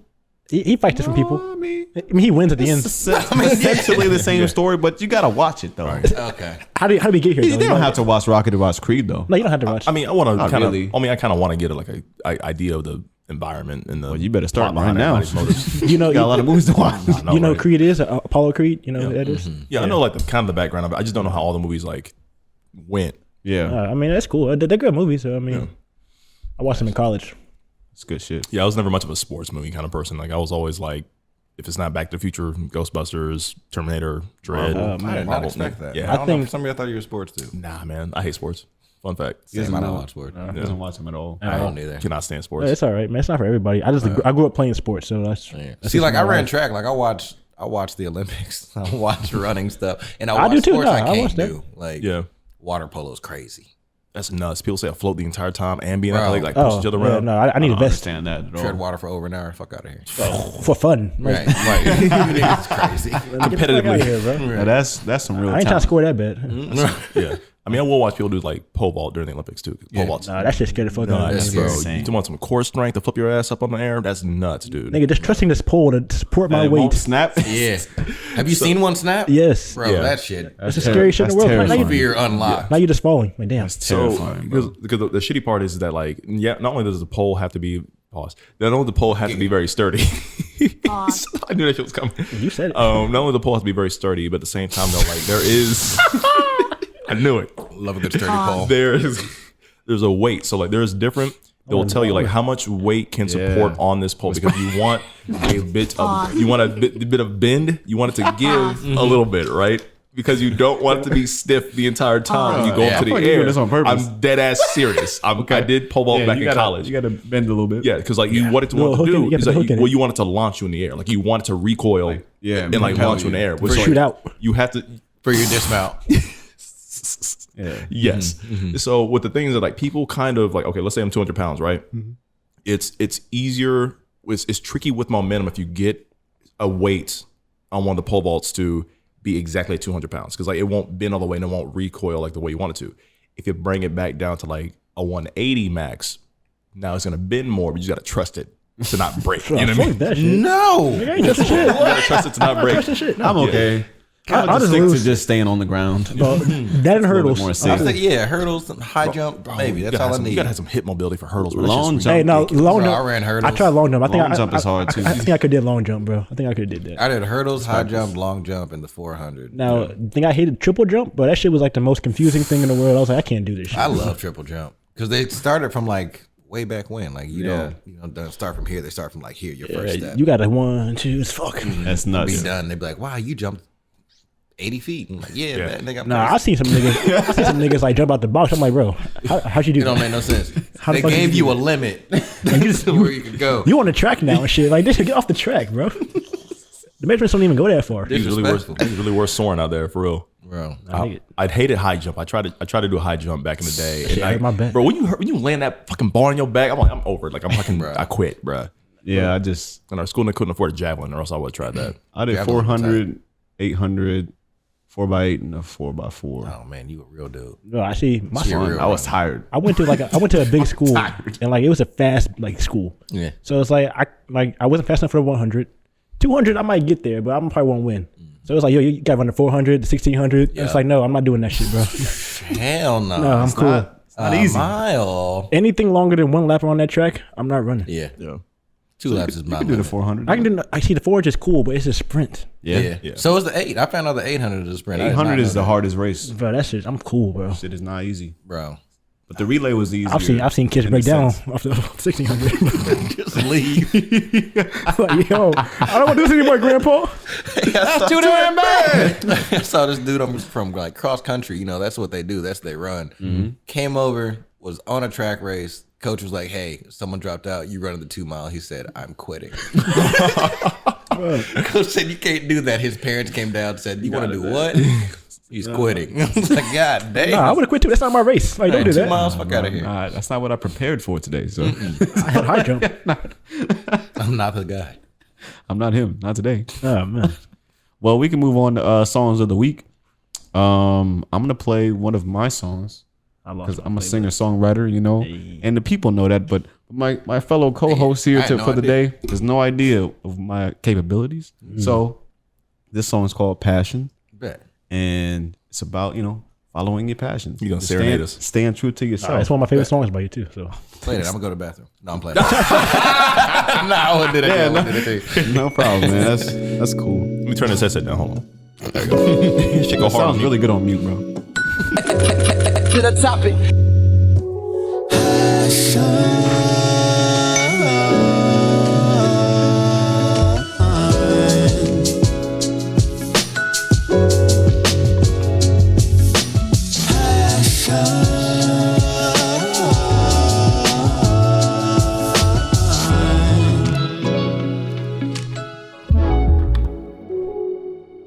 He fights different people. I mean, He wins at the end. it's essentially the same story, but you gotta watch it though. Okay. How do we get here? You though? don't have to watch Rocky to watch Creed though. No, you don't have to watch. I mean, I want to Not kind of. really. I mean, I kind of want to get a idea of the environment and the. Well, you better start plot right behind now. everybody's motives. you know, Got a lot of movies to watch. you know, right? Creed is Apollo Creed. You know who that is. Yeah, I know like the kind of the background of it. I just don't know how all the movies like went. Yeah, I mean, that's cool. They're good movies. So I mean, I watched them in college. it's good shit. Yeah, I was never much of a sports movie kind of person. Like I was always like, if it's not Back to the Future, Ghostbusters, Terminator, Dread. I did not Marvel. expect that. Yeah. I don't know. think- For some reason, I thought you were sports too. Nah, man, I hate sports. Fun fact. Same, I don't watch sports. He doesn't watch them at all. I don't either. Cannot stand sports. It's all right, man. It's not for everybody. I grew up playing sports, so that's. Yeah. that's See, just like my I ran life. track. Like I watch the Olympics. I watch running stuff, and I I watch do too. sports Nah, I I can't watch that. do. Like Yeah. water polo's crazy. That's nuts. People say I float the entire time and being Bro. athletic, like push each other yeah, around. no, I need a I don't vest understand that at all. Tread water for over an hour. Fuck out of here. for fun. Right, Like, right. It's crazy. get the fuck outta here, bro. Yeah, that's some real I ain't trying to talent. score that bad. Yeah. I mean, I will watch people do like pole vault during the Olympics too. Pole vault's Nah, that shit scared the fuck out of nuts, me. bro. insane. You want some core strength to flip your ass up on the air? That's nuts, dude. Nigga, just trusting this pole to support my It won't weight. snap. Yeah. Have you seen one snap? Yes. Bro, Yeah. that shit. That's the scariest shit in the world. Now terrifying. Fear unlocked. you're just falling. Like, damn. Terrifying, bro. Because the shitty part is that like, yeah, not only does the pole have to be not only the pole have to be very sturdy. I knew that shit was coming. You said it. Not only the pole has to be very sturdy, but at the same time though, like there is, I knew it. Love a good sturdy pole. There's a weight. So like there's different. They will tell you like how much weight can support on this pole because you want a bit of bend. You want it to give a little bit, right? Because you don't want it to be stiff the entire time when you go up to the I thought you were air. doing this on purpose. I'm dead ass serious. I did pole vault back in college. You gotta bend a little bit. Yeah, because like you want it to Little want to hook in do it, you is got the like hook in well it. you want it to launch you in the air. Like you want it to recoil and like launch you in the air. Which, Shoot out. You have to For your dismount. Yeah. yes. So with the things that like people kind of like, okay, let's say I'm 200 pounds, right? It's easier. It's tricky with momentum if you get a weight on one of the pole vaults to be exactly at 200 pounds because like it won't bend all the way and it won't recoil like the way you want it to. If you bring it back down to like a 180 max, now it's gonna bend more, but you gotta trust it to not break. You know what I mean? That shit. No. I ain't trust the shit. You gotta trust it to not break. Trust the shit. No. I'm okay. I'll I'll just just stick lose. to just staying on the ground. Bro, that and A little hurdles. bit more I safe. was like, yeah, hurdles, high jump, maybe. That's all I You need. gotta have some hip mobility for hurdles. Bro. That Long shit's jump. Hey, no, long Bro, I jump. ran hurdles. I tried long jump. I think Long jump is hard, too. I think I could did long jump, bro. I think I could have did that. I did hurdles, high jump, long jump, and the 400. Now, I think I hated triple jump, but that shit was like the most confusing thing in the world. I was like, I can't do this shit. I love triple jump because they started from like way back when. Like you don't start from here. They start from like here. Your first step. You got a 1, 2, it's fuck. That's nuts. Be done. They'd be like, wow, you jumped 80 feet. I'm like, yeah, man. They got Nah, I seen some niggas like jump out the box. I'm like, bro, how'd you do It don't that? make no sense. How the They fuck gave did you you a do limit to where you could go. You on the track now and shit. Like, this get off the track, bro. The measurements don't even go that far. He's really worth soaring out there for real. Bro. I'd hated high jump. I tried to do a high jump back in the day. Shit, And hurt my back. bro, when you land that fucking bar on your back, I'm like, I'm over it. Like I'm fucking, I quit, bro. Yeah, I just And our school couldn't afford a javelin, or else I would have tried that. I did Javelin 400, 800, 4x8, and a 4x4. Oh man, you a real dude. No, I see. My You're son, real. I was tired. I went to a big school and like it was a fast like school. Yeah. So it's like I wasn't fast enough for the 100. 200 I might get there, but I probably won't win. So it's like, yo, you got to run the 400, the 1600. Yeah. It's like, no, I'm not doing that shit, bro. Hell no. No, I'm cool. It's not easy. Mile. Anything longer than one lap on that track, I'm not running. Yeah. Yeah. 2 laps is my I can do the limit. 400. I can do. I see the 400 is cool, but it's a sprint, Yeah. So is the 8. I found out the 800 is a sprint. I did not 800 is know the that. hardest race. bro. That shit, I'm cool, bro. Shit is not easy. Bro. But the relay was easier. I've seen kids in break a down sense. off the 1600. Just leave. Like, yo, I don't want to do this anymore, Grandpa. That's too damn bad. I saw this dude from like cross country. You know, that's what they do. That's what they run. Came over, was on a track race. Coach was like, hey, someone dropped out. You running the 2 mile. He said, I'm quitting. Coach said, you can't do that. His parents came down and said, you want to do what? He's quitting. I was like, God damn. Nah, I would have quit too. That's not my race. Like, don't do 2 that. miles, fuck out of here. That's not what I prepared for today. So I had high jump. I'm not the guy. I'm not him. Not today. Oh man. Well, we can move on to songs of the week. I'm gonna play one of my songs because I'm a singer songwriter, you know, and the people know that. But my fellow co-host here I had no for the idea. day has no idea of my capabilities. So this song is called "Passion," Bet. and it's about following your passions. You gonna Just serenade us. staying true to yourself. It's one of my favorite songs by you too. So Play that. I'm going to go to the bathroom. No, I'm playing. Nah, I wouldn't do that. I wouldn't do that to you. No problem, man. That's cool. Let me turn this headset down. Hold on. There you go. Shit go It hard on sounds me. really good on mute, bro. To the topic.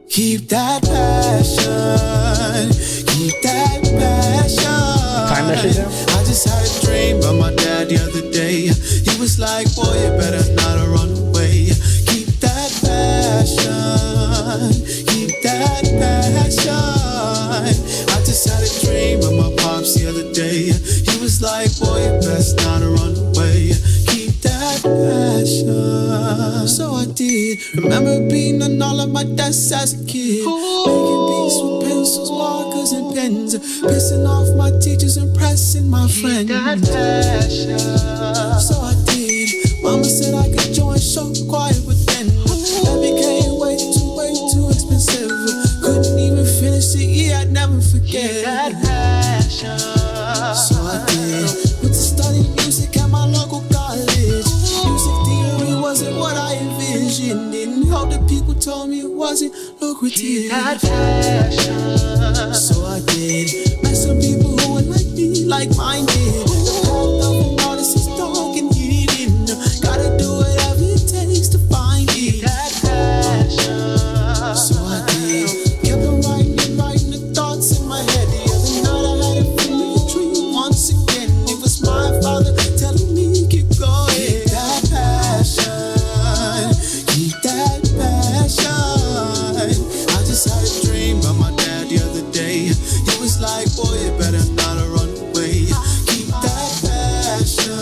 Keep that passion. Keep that passion. time that shit down. I just had a dream about my dad the other day. He was like, boy, you better not run away. Keep that passion. Keep that passion. I just had a dream about Remember being on all of my desks as a kid, making beats with pencils, markers, and pens, pissing off my teachers and pressing my friends. So I did. Mama said I could join show choir, but then that became way too expensive. Couldn't even finish the year, I'd never forget. So I did. Went to study music at my local college. Music theory wasn't what I envisioned. Didn't help that people told me it wasn't lucrative. So I did. Met some people who were like me, like-minded. The path of an artist is dark and hidden. Gotta do whatever it takes to find it. So I did. Kept on writing the thoughts in my head. The other night I had a familiar dream once again. It was my father telling me keep going. Keep that passion. Keep that passion. I just had a dream about my dad the other day. He was like, boy, you better not run away. Keep that passion.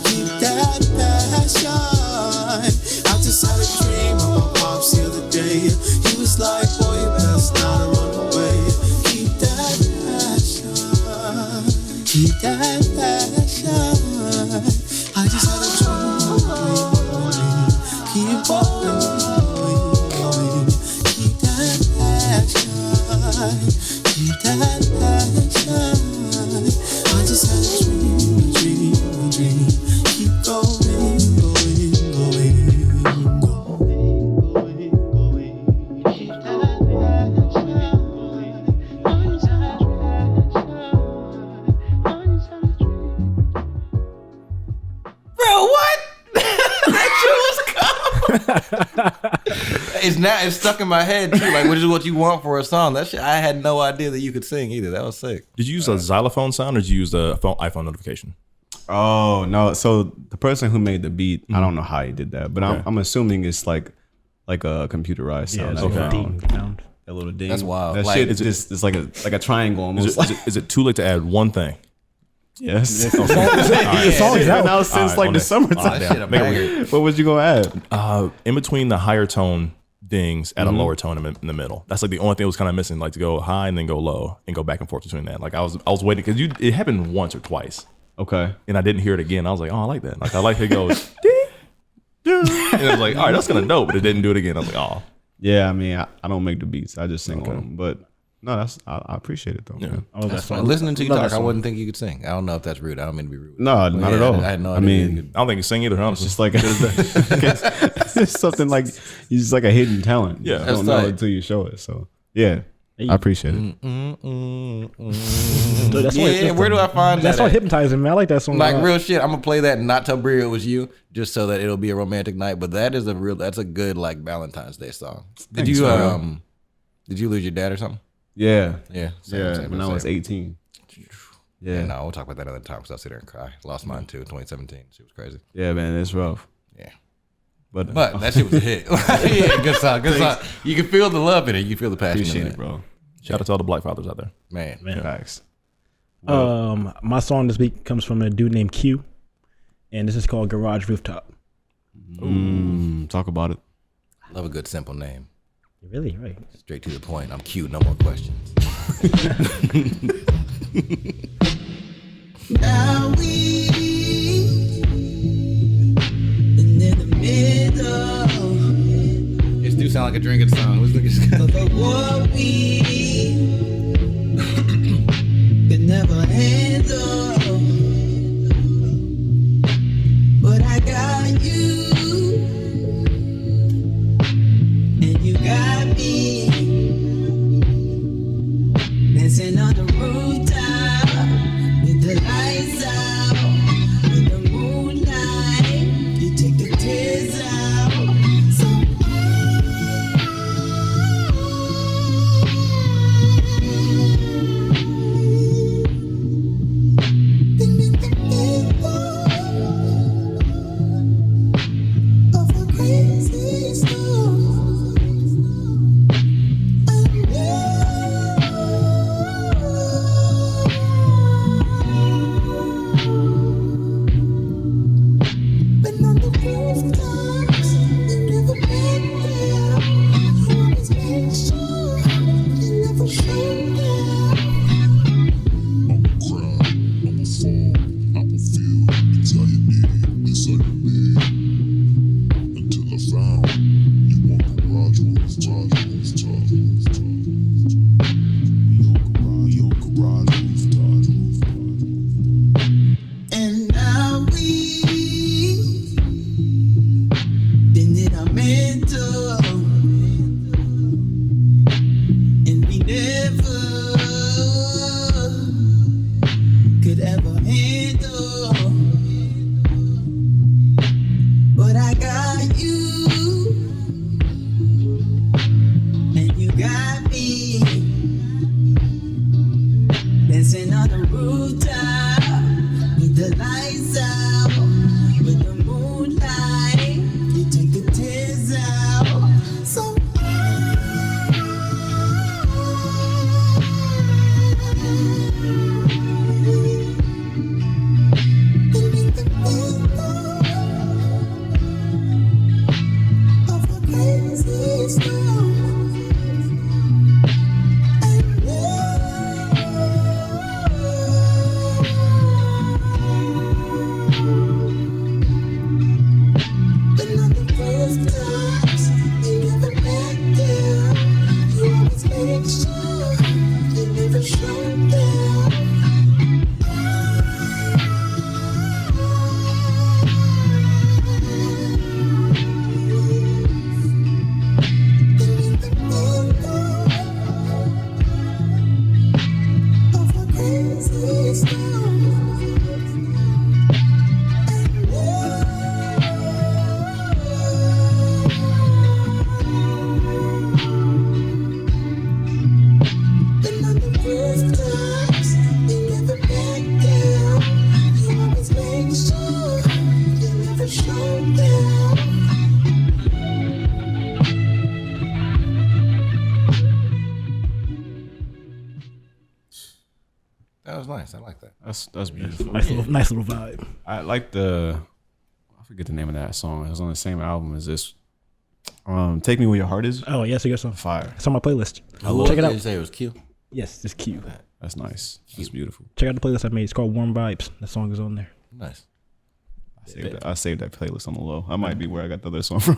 Keep that passion. I just had a dream about my pops the other day. He was like, boy, you better not run away. Keep that passion. Keep that passion. I just had a dream. Keep going. Keep that passion. Keep that passion. I just had a dream. Keep going. Keep that Bro, what? It's stuck in my head too. Like, what is what you want for a song? That shit, I had no idea that you could sing either. That was sick. Did you use a xylophone sound or did you use the iPhone notification? Oh no! So the person who made the beat, I don't know how he did that, but Okay. I'm assuming it's like a computerized sound. it's okay. like a ding sound. That little ding. That's wild. That Like, shit is just it's like a triangle almost. Is it too late to add one thing? Yes. The song is out. Now since Alright, like on the that. summertime. that shit a banger. What was you gonna add? In between the higher tone dings, add a lower tone in the middle. That's like the only thing that was kind of missing, like to go high and then go low and go back and forth between that. Like I was waiting because it happened once or twice. Okay. And I didn't hear it again. I was like, oh, I like that. Like I like it goes ding, ding. And I was like, all right, that's kind of dope, but it didn't do it again. I was like, oh. Yeah, I mean, I don't make the beats. I just sing on them. But no, I appreciate it though. Man. Oh, that's fun. Listening to you Love talk, that I song. wouldn't think you could sing. I don't know if that's rude. I don't mean to be rude. No, not at all. I had no I idea. mean, you could. I don't think you sing either, honestly. it's just like it's something like it's just like a hidden talent. Yeah. You That's don't know tight. until you show it. So yeah, I appreciate it. Dude, that's Yeah, where do I find That's that? all at? hypnotizing, man. I like that song. a Like lot. real shit. I'm gonna play that and not tell Bria it was you, just so that it'll be a romantic night. But that's a good like Valentine's Day song. Did Thanks, you man. did you lose your dad or something? Yeah, Yeah, when I was 18. Yeah, no, we'll talk about that another time because I'll sit there and cry. Lost mine too, 2017. She was crazy. Yeah, man, it's rough. Yeah. But That shit was a hit. Yeah, good song, good song. You can feel the love in it. You can feel the passion appreciate in it, it, bro. Shout out to all the black fathers out there. man. Facts. My song this week comes from a dude named Q, and this is called Garage Rooftop. Talk about it. Love a good simple name. Really, right? Straight to the point. I'm cute. No more questions. Now we in the middle This do sound like a drinking song. of a war we could never handle. But I got you, and you got me, dancing on the rooftop with the lights out, in the moonlight, you take the tears out. So That was nice. I like that. That's beautiful. Nice little vibe. I like I forget the name of that song. It was on the same album as this. Take Me Where Your Heart Is. Oh yes, I got some Fire. It's on my playlist. Check it out. Did you say it was Q? Yes, it's cute. That's nice. It's beautiful. Check out the playlist I made. It's called Warm Vibes. That song is on there. Nice. I saved that playlist on the low. I might be where I got the other song from.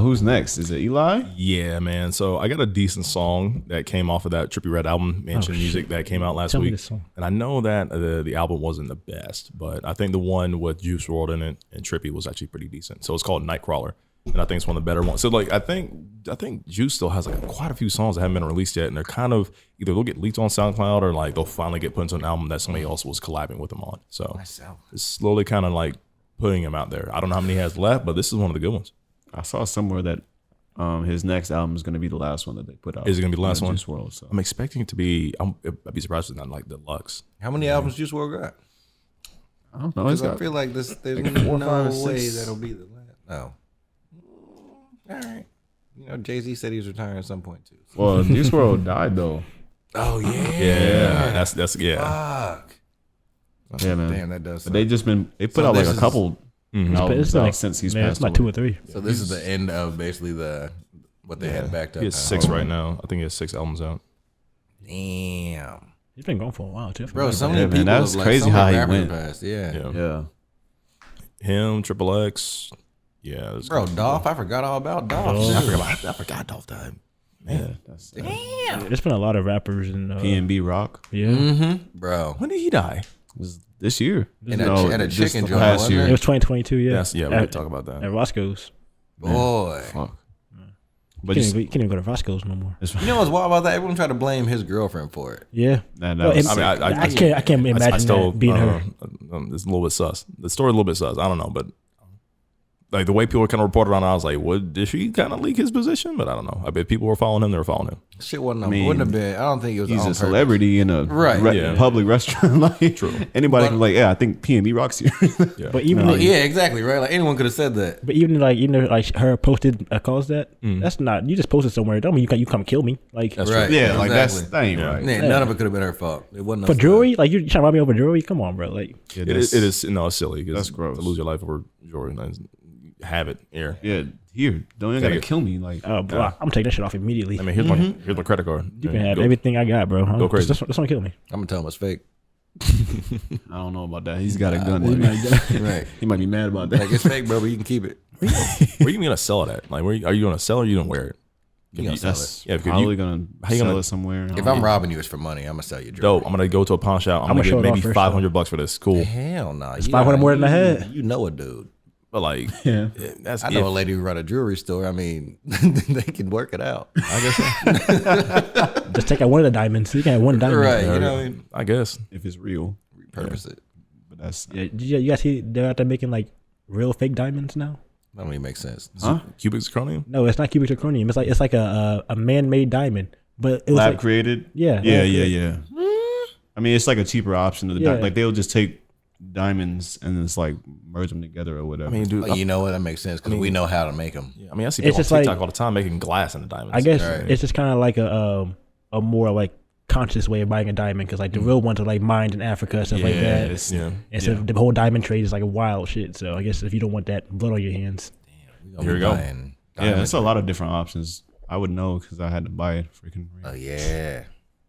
Who's next? Is it Eli? Yeah, man. So I got a decent song that came off of that Trippie Red album, Mansion Music, that came out last Tell me week. this song. And I know that the album wasn't the best, but I think the one with Juice WRLD in it and Trippie was actually pretty decent. So it's called Nightcrawler, and I think it's one of the better ones. So like I think Juice still has like quite a few songs that haven't been released yet, and they're kind of either they'll get leaked on SoundCloud or like they'll finally get put into an album that somebody else was collabing with them on. So it's slowly kind of like putting him out there. I don't know how many he has left, but this is one of the good ones. I saw somewhere that his next album is going to be the last one that they put out. Is it going to be the last one? Juice WRLD, so. I'm expecting it to be. I'd be surprised if it's not like deluxe. How many albums Juice WRLD got? I don't know. Because I feel like there's no way that'll be the last. No. All right. You know, Jay-Z said he was retiring at some point too. So. Well, Juice WRLD died though. Oh yeah. Yeah. That's yeah. Fuck. Yeah, man. Damn, that does. But they put out like a couple albums like, since he's man, passed it's like away. 2 or 3. So this is the end of basically what they had backed up. He has 6 right now. I think he has 6 albums out. Damn. He's been gone for a while too. Bro, so many people. That's like, crazy so how many he rappers went. passed. Yeah. Him, Triple X. Yeah. Bro, Dolph. I forgot all about Dolph. I forgot Dolph died. Man. Damn. There's been a lot of rappers in PNB Rock. Yeah. Mm-hmm. Bro. When did he die? It was this year. And a just chicken the joint, past wasn't year. It was 2022. Yeah. Yes, yeah, we could talk about that. At Roscoe's. Boy. Fuck. But Can't even go to Roscoe's no more. You know what's wild about that? Everyone tried to blame his girlfriend for it. Yeah. Nah, Well, was- I can't imagine that being her. It's a little bit sus. The story a little bit sus. I don't know, but like the way people kind of reported on it, I was like, what, did she kind of leak his position? But I don't know. I bet people were following him, they were following him. Shit wouldn't have, I mean, wouldn't have been. I don't think it was. He's on a purpose. celebrity in a Right, public restaurant. Like, True. Anybody can be like, yeah, I think PNB Rock's here. Yeah. But even Yeah, exactly. Right. Like anyone could have said that. But even like her posted a cause that that's not, you just posted somewhere. Don't mean you come kill me. Like That's Right. yeah, like exactly. that ain't right. Man, none of it could have been her fault. It wasn't for us. jewelry, like you trying to rob me over jewelry? Come on, bro. Like Yeah, It is no, it's silly. 'Cause That's gross. To lose your life over jewelry. Have it here. Yeah, here, don't you gotta Take it. kill me. Like, bro, I'm taking that shit off immediately. I mean, here's my credit card. You can have everything I got, bro. Go crazy. Just don't kill me. I'm gonna tell him it's fake. I don't know about that. He's got a gun. Right. He might be mad about that. Like it's fake, bro, but you can keep it. Where you gonna sell it at? Like, are you gonna sell it or you gonna wear it? You gonna sell it. Yeah, because Probably gonna how you sell gonna- it somewhere. If I'm robbing you, it's for money. I'm gonna sell you jewelry. dope. I'm gonna go to a pawn shop. I'm I'ma gonna show get it off maybe first, $500 for this. Cool. Hell no. It's 500 more than I had. You know a dude. But like, Yeah. that's I know a lady who run a jewelry store. I mean, they can work it out. I guess. Just take out one of the diamonds. You can have one diamond. Right. You know what I mean? I guess. If it's real, Repurpose it. but that's Yeah, you guys see they're out there making like real fake diamonds now? That don't even make sense. huh? Cubic zirconium. No, it's not cubic zirconium. It's like a man-made diamond, but it was Lab like, created. Yeah, yeah, lab yeah, yeah. I mean, it's like a cheaper option to the Yeah. like they'll just take diamonds and it's like merge them together or whatever. I mean, dude. Oh, you know what? That makes sense because we know how to make them. I mean, I see It's people on just like- TikTok all the time making glass into diamonds. I guess Right. it's just kind of like a more like conscious way of buying a diamond because like the real ones are like mined in Africa and stuff like that. it's- Yeah. And so the whole diamond trade is like a wild shit. So I guess if you don't want that blood on your hands, Here we go. yeah, there's a lot of different options. I would know because I had to buy it. Freaking. Oh yeah.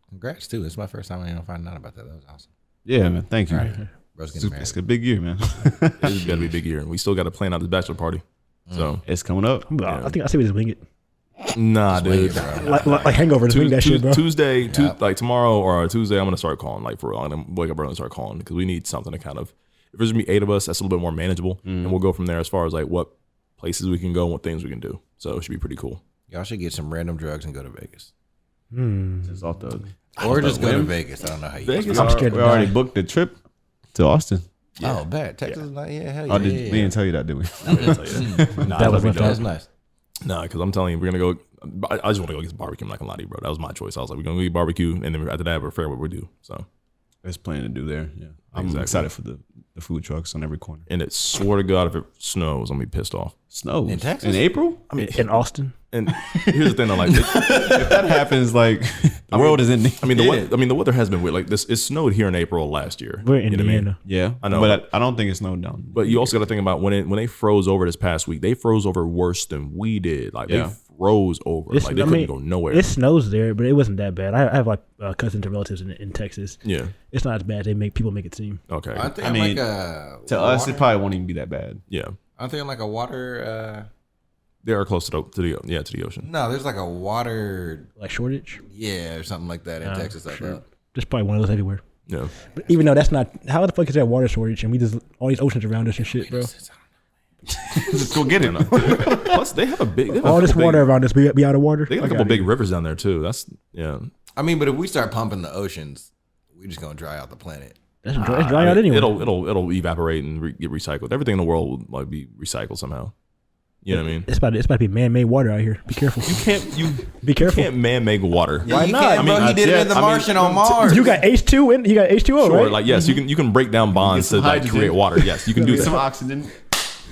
Congrats too. It's my first time I finding out about that. That was awesome. Yeah, man. Thank you. Bro's It's, getting married. it's a big year, man. It's gotta be a big year. We still got to plan out this bachelor party. So It's coming up. I think I see we just wing it. nah, dude. Like Hangover, just wing that shit, bro. Tuesday, like tomorrow or Tuesday, I'm gonna start calling. Like for real, I'm gonna wake up early and start calling because we need something to kind of. If there's gonna be 8 of us, that's a little bit more manageable, and we'll go from there as far as like what places we can go and what things we can do. So it should be pretty cool. Y'all should get some random drugs and go to Vegas. Just off the. Or just go to Vegas. I don't know how you Vegas? I'm scared We to already die. booked the trip to Austin. Oh, bad. Texas is like, yeah, hell yeah. Oh, we didn't tell you that, did we? That was That's nice. Nah, because I'm telling you, we're gonna go. I just want to go get some barbecue. I'm not gonna lie to you, bro. That was my choice. I was like, we're gonna go get barbecue, and then after that, we're fair what we do. So, There's plenty to do there. Yeah, I'm Exactly. excited for the food trucks on every corner. and it swear to God, if it snows, I'm gonna be pissed off. Snow In Texas? in April. I mean, In Austin, and here's the thing, though, like, If that happens, like The world is ending. I mean, the weather has been weird. Like this, it snowed here in April of last year. We're in You know what I mean? Indiana. Yeah, I know. but I don't think it snowed down. But you also got to think about when they froze over this past week. They froze over worse than we did. Like they froze over. Like they couldn't go nowhere. It snows there, but it wasn't that bad. I have like cousins and relatives in Texas. Yeah, it's not as bad as people make it seem. Okay, I mean, to us, it probably won't even be that bad. Yeah, I'm thinking like a water. They are close to the ocean. No, there's like a water shortage. Yeah, or something like that in Texas. I thought. There's probably one of those everywhere. Yeah, but even though that's not, how the fuck is that water shortage and we just all these oceans around us and shit, bro? Just go get it. Plus, they have all this water around us. Be out of water. They got a couple big rivers down there too. I mean, but if we start pumping the oceans, we're just gonna dry out the planet. It's dry out anyway. It'll evaporate and get recycled. Everything in the world will like be recycled somehow. You know what I mean? It's about to be man-made water out here. Be careful. Be careful. You can't man-make water. Why not? Bro, he did it in the Martian on Mars. You got H2 and you got H2O, sure, right? Like yes, you can break down bonds to like create water. Yes, you can do that. Some oxygen.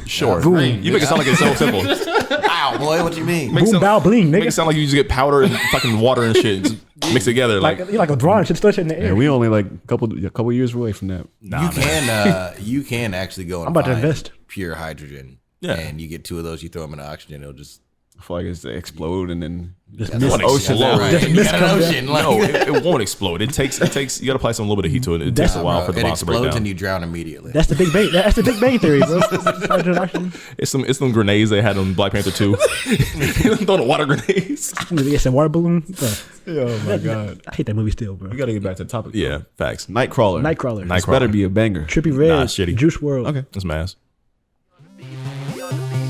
Sure. You make it sound like it's so simple. Ow, boy, what you mean? Boom, bow, bling, nigga. Make it sound like you just get powder and fucking water and shit, just mix it together. Like you like a drawing shit stuff in the air. Yeah, we only like a couple years away from that. Nah, you can actually go and I'm about to find invest. pure hydrogen. Yeah. And you get 2 of those, you throw them in oxygen, it'll just I feel like it's to explode and then just ocean. Right. Just You got an ocean. No, it won't explode. It takes. You got to apply some little bit of heat to it. It takes a while for the bonds to break explodes down. and you drown immediately. That's the Big Bang. That's the Big Bang theory, bro. It's some grenades they had on Black Panther 2. Throwing the water grenades. Get some water balloon. Oh my god, I hate that movie still, bro. we gotta get back to the topic. Yeah, facts. Nightcrawler. This Nightcrawler. better be a banger. Trippie Red. Nah, shitty. Juice WRLD. Okay, That's mass.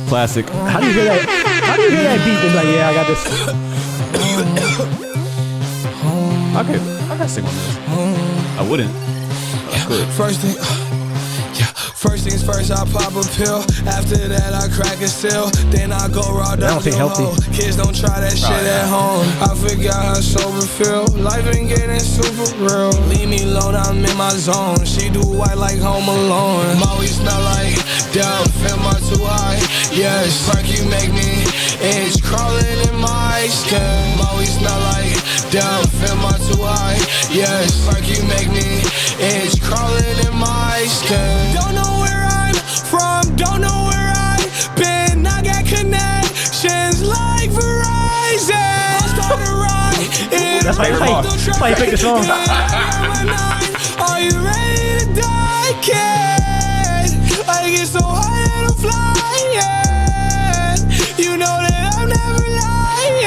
classic. How do you hear that? How do you hear that beat? And like, yeah, I got this. I can sing on this. I wouldn't. I could. First things first, I pop a pill. After that, I crack a seal. Then I go raw dog. Kids don't try that shit at home. I forgot how sober feel. Life ain't getting super real. Leave me alone, I'm in my zone. She do white like Home Alone. Molly smell like down, feel my too high. Yes, fuck you make me itch crawling in my skin. Molly smell like down, feel my too high. Yes, fuck you make me itch crawling in my skin. Don't know where I'm from, don't know where I've been. I got connections like Verizon. Start a ride. That's why you picked the song. Are you ready to die, kid? I get so high that I'm flying. You know that I'm never lying.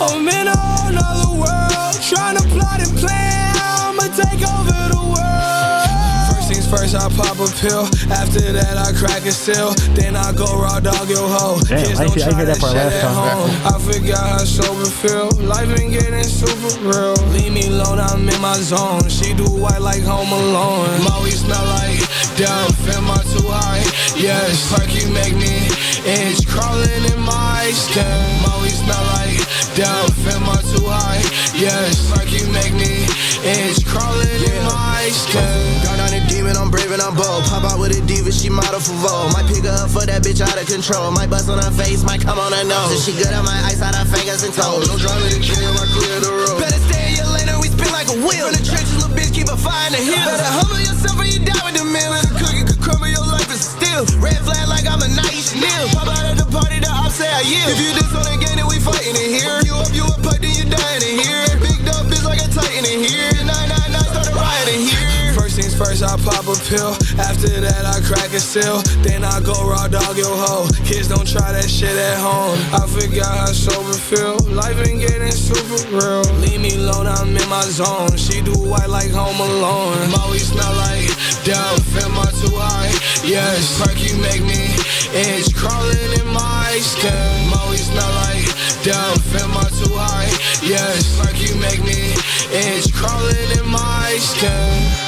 I'm in a whole nother world, trying to plot and plan. I'ma take over the world. First I pop a pill, after that I crack a seal. Then I go raw dog your hoe. Damn, Kids I don't hear try that part shit last at time. home. I forgot how sober feel. Life ain't getting super real. Leave me alone, I'm in my zone. She do white like Home Alone. Molly smell like down, feel my too high. Yes, fuck you make me itch crawling in my skin. Molly smell like down, feel my too high. Yes, fuck you make me itch crawling in my skin. Got on a demon, I'm brave and I'm bold. Pop out with a diva, she model for Vogue. Might pick her up for that bitch out of control. Might bust on her face, might come on her nose. If she good, I might ice out her fingers and toes. Don't drive me to kill, I clear the road. Better stay in your lane or we spin like a wheel. In the trenches, little bitch, keep a fire in the hill. Better humble yourself or you die with the mill. And the cookie could crumble your life is still. Red flag like I'm a night Chanel. Pop out at the party, the ops say I yield. If you diss on the game, then we fighting in here. You up, pipe, then you dying in here. Big dog bitch like a titan in here. 999 started rioting here. First things first, I pop a pill. After that, I crack a seal. Then I go raw dog your hoe. Kids don't try that shit at home. I forgot how sober feel. Life ain't getting super real. Leave me alone, I'm in my zone. She do white like Home Alone. Molly smell like down, feel my too high. Yes, fuck you make me itch crawling in my skin. Molly smell like down, feel my too high. Yes, fuck you make me itch crawling in my skin.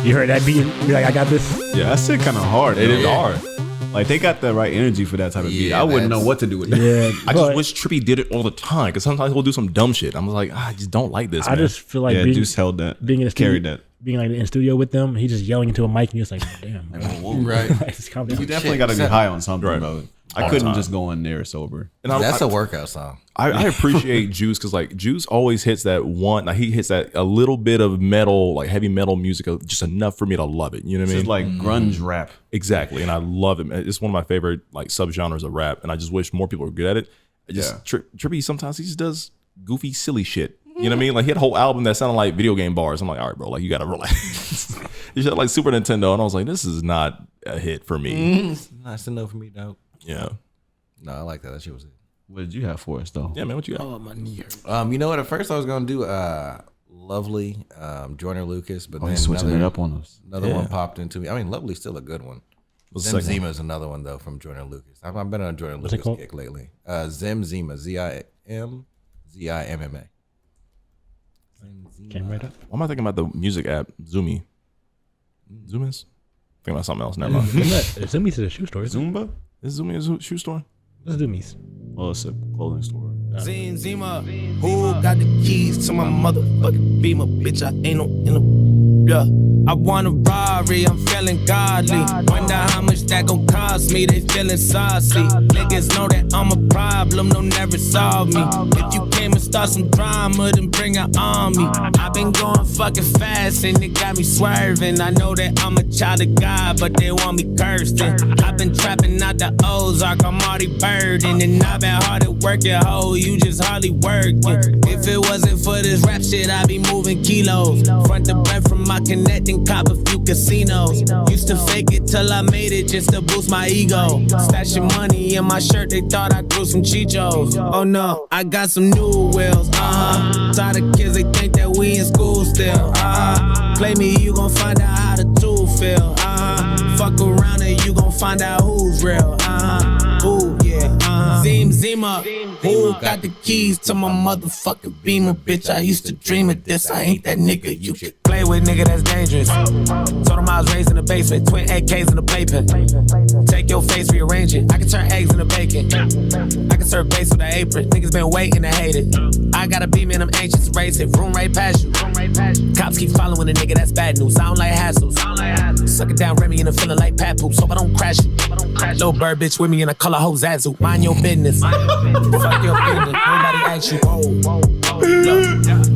You heard that beat? You're like, I got this. Yeah, that shit kind of hard. It is hard. Like they got the right energy for that type of beat. I wouldn't know what to do with that. Yeah, I just wish Trippie did it all the time because sometimes he'll do some dumb shit. I'm like, I just don't like this. I man. just feel like Yeah, Juice held that. being in the studio, carried that. being like in the studio with them, he just yelling into a mic and you're just like, damn, bro. Right. Just calm down. You definitely got to be high on something, Right. bro. I couldn't just go in there sober. And That's a workout song. I appreciate Juice because like Juice always hits that one. Like he hits that a little bit of metal, like heavy metal music, just enough for me to love it. You know what I mean? It's like grunge rap. Exactly, and I love it. It's one of my favorite like subgenres of rap, and I just wish more people were good at it. Trippie sometimes he just does goofy, silly shit. You know what I mean? Like he had a whole album that sounded like video game bars. I'm like, all right, bro, like you gotta relax. You should like Super Nintendo, and I was like, this is not a hit for me. It's nice to know for me, dog. Yeah. No, I like that. That shit was it. What did you have for us though? Yeah, man, what you got? Oh, my knee hurts. You know what? At first I was gonna do Lovely, Joyner Lucas, but then switching it up on us. Another one popped into me. I mean, Lovely's still a good one. Zimma is another one though from Joyner Lucas. I've been on a Joyner Lucas kick lately. Zimma, Zimma. Came right up. Why am I thinking about the music app Zoomy? Zoomies? Thinking about something else. Never mind. Zoomies is a shoe store. Zumba? Is Zoomy a shoe store? What's Zoomies? Well, it's a clothing store. Zimma, who got the keys to my motherfucking Beamer? Bitch, I ain't no in a. Yeah. I want a Rari, I'm feeling godly. Wonder how much that gon' cost me, they feeling saucy. Niggas know that I'm a problem, they'll never solve me. If you came and start some drama, then bring an army. I been going fucking fast and it got me swerving. I know that I'm a child of God, but they want me cursed. I've been trapping out the Ozark, I'm already burdened. And I've been hard at working, ho, you just hardly working. If it wasn't for this rap shit, I'd be moving kilos. Front to back from my connecting, cop a few casinos. Used to fake it till I made it just to boost my ego. Stashing money in my shirt, they thought I grew some Chichos. Oh no, I got some new wheels, Tired of kids, they think that we in school still, Play me, you gon' find out how the two feel, Fuck around and you gon' find out who's real, Ooh, yeah, Zimma, who got the keys to my motherfucking Beamer? Bitch, I used to dream of this, I ain't that nigga you should play with, nigga, that's dangerous. Told him I was raised in the basement, twin AKs in the playpen. Take your face, rearrange it, I can turn eggs into bacon. I can serve base with an apron, niggas been waiting to hate it. I got a beam and I'm anxious to race it, room right past you. Cops keep following a nigga, that's bad news, I don't like hassles. Suck it down, Remy, and I'm feeling like Pat Poops, hope I don't crash you. Little bird bitch with me and I call her hoe Zazu, mind your business. Fuck your business, nobody asks you,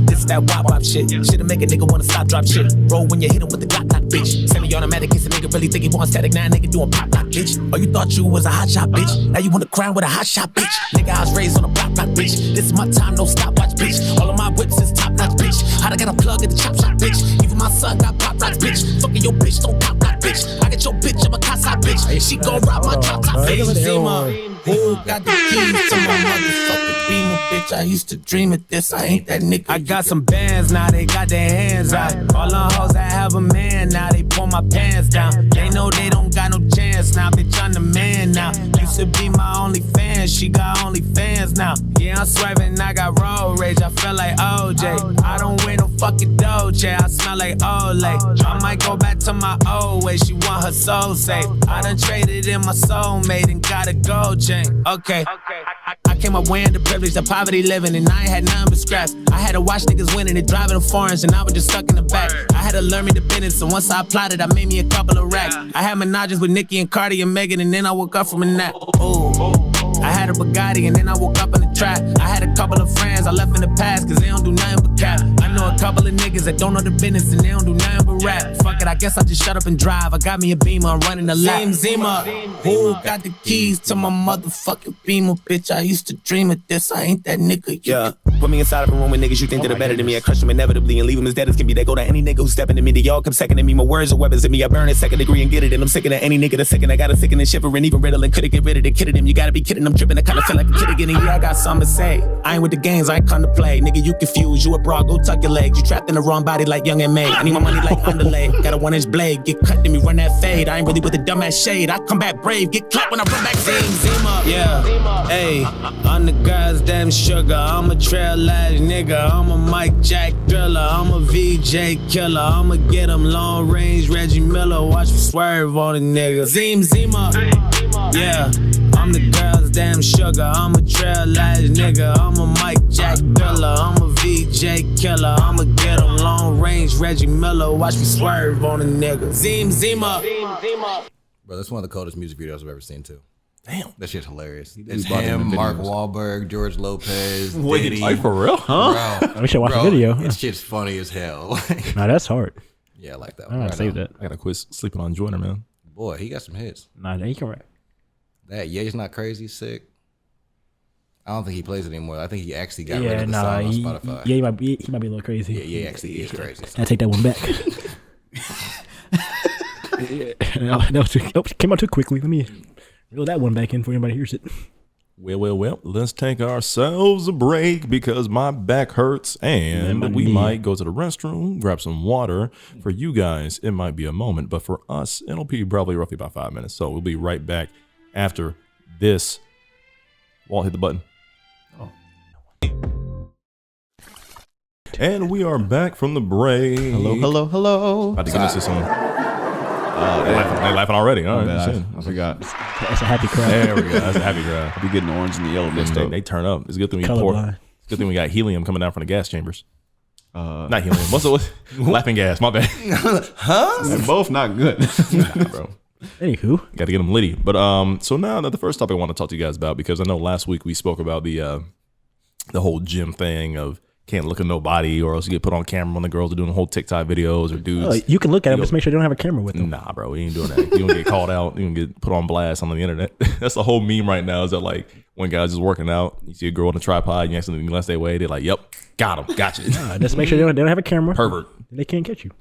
this that wop shit. Shit'll make a nigga wanna stop, drop shit. Roll when you hit him with the Glock, bitch. Semi-automatic, case a nigga really think he wants static. Now nigga doing pop lock, bitch. Oh, you thought you was a hot shot, bitch. Now you wanna crown with a hot shot, bitch. Nigga, I was raised on a block, bitch. This is my time, no stopwatch, bitch. All of my whips is top notch, bitch. I got a plug at the chop shop, bitch. Even my son got pop rocks, bitch. Fucking your bitch, don't pop lock, bitch. I get your bitch, I'm a casa, bitch. She gon' rob my drop top, bitch. Who got the keys to my motherfucking Beamer? Bitch, I used to dream of this, I ain't that nigga. I got some bands now, they got their hands out. All the hoes that have a man now, they pull my pants down. They know they don't got no chance now, bitch, I'm the man now. Used to be my only fan, she got only fans now. Yeah, I'm swerving, I got road rage, I feel like OJ. I don't wear no fucking Doja, I smell like Olay. I might go back to my old way, she want her soul safe. I done traded in my soulmate and got a gold chain. Okay. I came up wearing the privilege of poverty living, and I ain't had nothing but scraps. I had to watch niggas winning and driving them foreigns, and I was just stuck in the back. I had to learn me the business, and once I applied it, I made me a couple of racks. I had menages with Nicki and Cardi and Megan, and then I woke up from a nap. Ooh. I had a Bugatti and then I woke up in the trap. I had a couple of friends I left in the past cause they don't do nothing but cap. I know a couple of niggas that don't know the business and they don't do nothing but rap. Fuck it, I guess I just shut up and drive. I got me a Beamer, I'm running the lap. Zimma, who got the keys to my motherfucking Beamer? Bitch, I used to dream of this, I ain't that nigga. Yeah, put me inside of a room with niggas you think that are better than me. I crush them inevitably and leave them as dead as can be. They go to any nigga who's stepping to me. They all come second to me. My words are weapons in me. I burn a second degree and get it. And I'm sick of any nigga that's sick. And I got a sick and shivering, even riddling. Couldn't get rid of the kid of them. You gotta be kidding, I'm tripping. I kinda feel like a kid again. And yeah, I got something to say. I ain't with the games, I ain't come to play. Nigga, you confused, you a broad, go tuck your legs. You trapped in the wrong body like Young and May. I need my money like underlay. Got a 1-inch blade, get cut, then me run that fade. I ain't really with the dumbass shade. I come back brave, get clapped when I run back Zimma. Yeah, hey, I'm the guy's damn sugar. I'm a trail ass nigga. I'm a Mike Jack thriller. I'm a VJ killer. I'ma get him long range Reggie Miller. Watch me swerve on a nigga. Zimma. Yeah, I'm the girl's damn sugar. I'm a trail ass nigga. I'm a Mike Jack thriller. I'm a VJ killer. I'ma get him long range Reggie Miller. Watch me swerve on a nigga. Zimma. Bro, that's one of the coldest music videos I've ever seen too. Damn. That shit's hilarious. He It's bought it in him, the Mark videos. Wahlberg, George Lopez, Wait, Diddy. like for real? Huh? Bro, We should watch the video. It's shit's funny as hell. Nah, that's hard. Yeah, I like that I one. gotta Right save on. that. I gotta quit sleeping on Joyner, man. Boy, he got some hits. Nah, he can rap. That Ye's Not Crazy, sick. I don't think he plays it anymore. I think he actually got rid Yeah, of the nah, song on he Spotify. he might be a little crazy. Yeah, Ye actually is crazy. I take that one back. That was came out too quickly. Let me reel that one back in before anybody hears it. Well, let's take ourselves a break because my back hurts and we might go to the restroom, grab some water. For you guys, it might be a moment, but for us, it'll be probably roughly about 5 minutes. So we'll be right back after this. Walt, hit the button. And we are back from the break. Hello. About to get into some. They laughing already. All right, shit. I forgot. That's a happy crowd. There we go. That's a happy crowd. Be getting the orange and the yellow mixed up. They turn up. It's a good thing we Colorblind. It's a good thing we got helium coming down from the gas chambers. Not helium. What's the laughing gas? My bad. They're both not good. Nah, bro. Anywho, Got to get them litty. But so now the first topic I want to talk to you guys about, because I know last week we spoke about the whole gym thing of can't look at nobody or else you get put on camera when the girls are doing the whole TikTok videos or dudes. you can look at them, just make sure they don't have a camera with them. Nah, bro, we ain't doing that. You gonna get called out. You gonna get put on blast on the internet. That's the whole meme right now. Is that like when guys just working out, you see a girl on a tripod, you accidentally glance their way, they're like, "Yep, got him, got you." Just make sure they don't have a camera. Pervert. They can't catch you.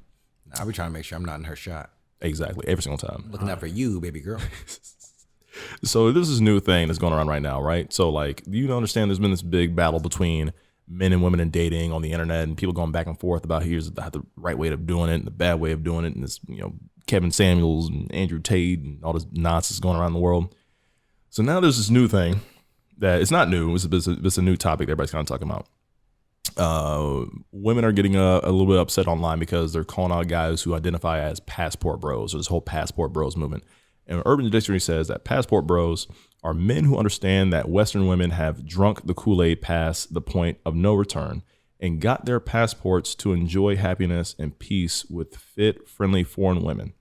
I'll be trying to make sure I'm not in her shot. Exactly, every single time. Looking out for you, baby girl. So this is a new thing that's going around right now, right? So like, you understand there's been this big battle between men and women in dating on the internet, and people going back and forth about here's the right way of doing it and the bad way of doing it, and this, Kevin Samuels and Andrew Tate and all this nonsense going around the world. So now there's this new thing that it's not new. It's a new topic that everybody's kind of talking about. Women are getting a little bit upset online because they're calling out guys who identify as passport bros, or this whole passport bros movement. And Urban Dictionary says that passport bros are men who understand that Western women have drunk the Kool-Aid past the point of no return and got their passports to enjoy happiness and peace with fit, friendly foreign women.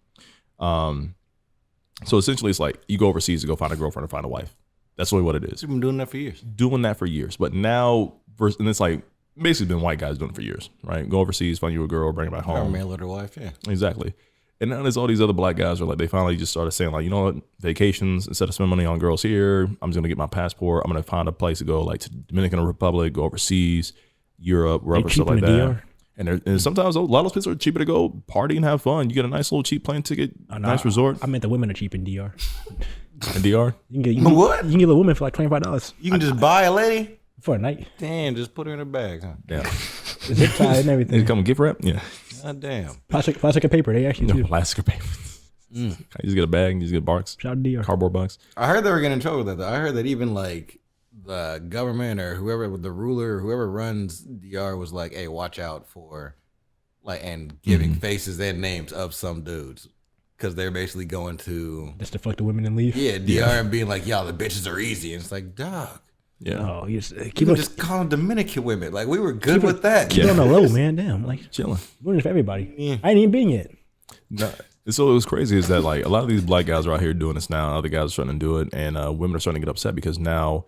So essentially it's like you go overseas to go find a girlfriend or find a wife. That's really what it is. You've been doing that for years. Doing that for years. But now, and it's like basically been white guys doing it for years, right? Go overseas, find you a girl, bring her back home. Mail her wife, yeah. Exactly. And now there's all these other black guys who are like, they finally just started saying like, you know what, vacations, instead of spending money on girls here, I'm just going to get my passport. I'm going to find a place to go like to Dominican Republic, go overseas, Europe, wherever, stuff like that. DR. And sometimes a lot of those places are cheaper to go party and have fun. You get a nice little cheap plane ticket, nice resort. I meant the women are cheap in DR. In DR? You can get a woman for like $25 You can just buy a lady? for a night. Damn, just put her in her bag, huh? Yeah. Zip tie and They everything. come gift wrap? Yeah. God damn. Plastic and paper. They actually do. Plastic paper. You just get a bag, you just get a box, Shout out to DR. cardboard box. I heard they were getting in trouble with that, though. I heard that even like the government or whoever, the ruler, or whoever runs DR was like, hey, watch out for like, and giving faces and names of some dudes. Because they're basically going to, Just to fuck the women and leave. yeah, DR and being like, y'all, the bitches are easy. And it's like, dog. Yeah. Oh, you just keep People it, just call them Dominican women. Like, we were good with that. keep it on the low, man. Damn, like Chilling. women for everybody. I ain't even been yet. No. So it was crazy is that like a lot of these black guys are out here doing this now, and other guys are starting to do it, and women are starting to get upset because now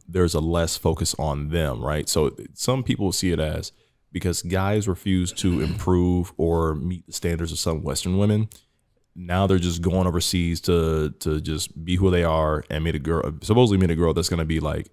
there's a less focus on them, right? So some people see it as because guys refuse to improve or meet the standards of some Western women, now they're just going overseas to just be who they are and supposedly meet a girl that's going to be like,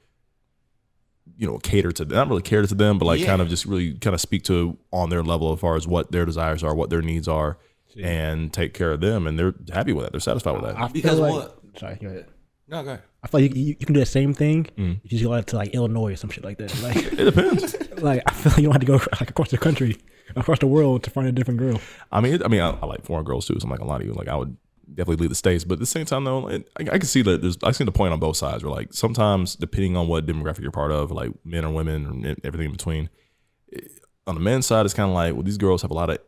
cater to them, not really cater to them, but like kind of just really kind of speak to on their level as far as what their desires are, what their needs are, and take care of them. And they're happy with that. They're satisfied with that. I Because feel like, what? Sorry, go ahead. No, go ahead. I feel like you can do the same thing. You just go out to like Illinois or some shit like that. Like It depends. like I feel like you don't have to go like across the country, across the world to find a different girl. I like foreign girls too. So I'm like a lot of you. Like I would definitely leave the States, but at the same time though, I can see that I see the point on both sides. Where like sometimes depending on what demographic you're part of, like men or women and everything in between, on the men's side it's kind of like, well, these girls have a lot of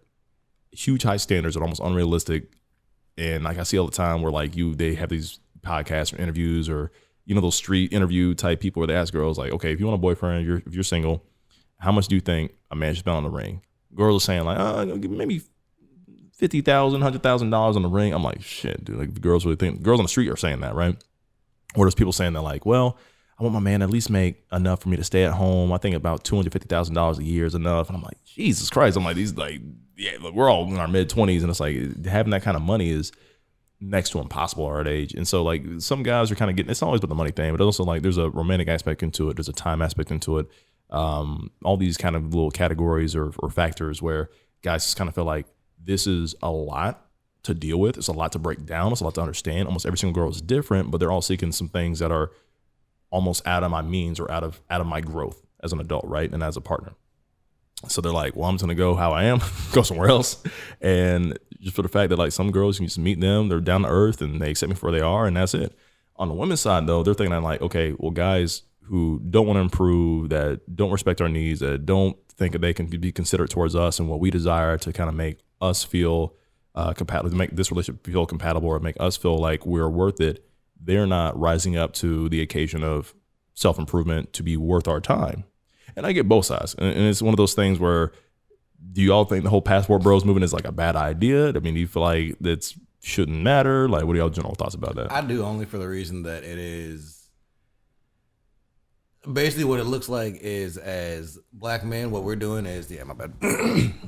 huge high standards that are almost unrealistic, and like I see all the time where like they have these podcasts or interviews or those street interview type people where they ask girls like, okay, if you want a boyfriend, if you're single, how much do you think a man should spend on the ring? Girls are saying like, maybe $50,000, $100,000 on the ring. I'm like, shit, dude. Like the girls really think, girls on the street are saying that, right? Or there's people saying that like, well, I want my man to at least make enough for me to stay at home. I think about $250,000 a year is enough. And I'm like, Jesus Christ. I'm like, these like, yeah, look, we're all in our mid 20s, and it's like having that kind of money is next to impossible at our age. And so like some guys are kind of getting, it's always about the money thing, but also like there's a romantic aspect into it. There's a time aspect into it. All these kind of little categories or factors where guys just kind of feel like this is a lot to deal with. It's a lot to break down. It's a lot to understand. Almost every single girl is different, but they're all seeking some things that are almost out of my means or out of my growth as an adult, right? And as a partner. So they're like, well, I'm just gonna go how I am, go somewhere else. And just for the fact that like some girls, you can just meet them, they're down to earth and they accept me for where they are, and that's it. On the women's side though, they're thinking like, okay, well, guys who don't want to improve, that don't respect our needs, that don't think that they can be considerate towards us and what we desire to kind of make us feel compatible, to make this relationship feel compatible or make us feel like we're worth it, they're not rising up to the occasion of self-improvement to be worth our time. And I get both sides. And it's one of those things where, do you all think the whole passport bros movement is like a bad idea? I mean, do you feel like that shouldn't matter? Like, what are y'all general thoughts about that? I do, only for the reason that it is basically what it looks like is, as black men, what we're doing is,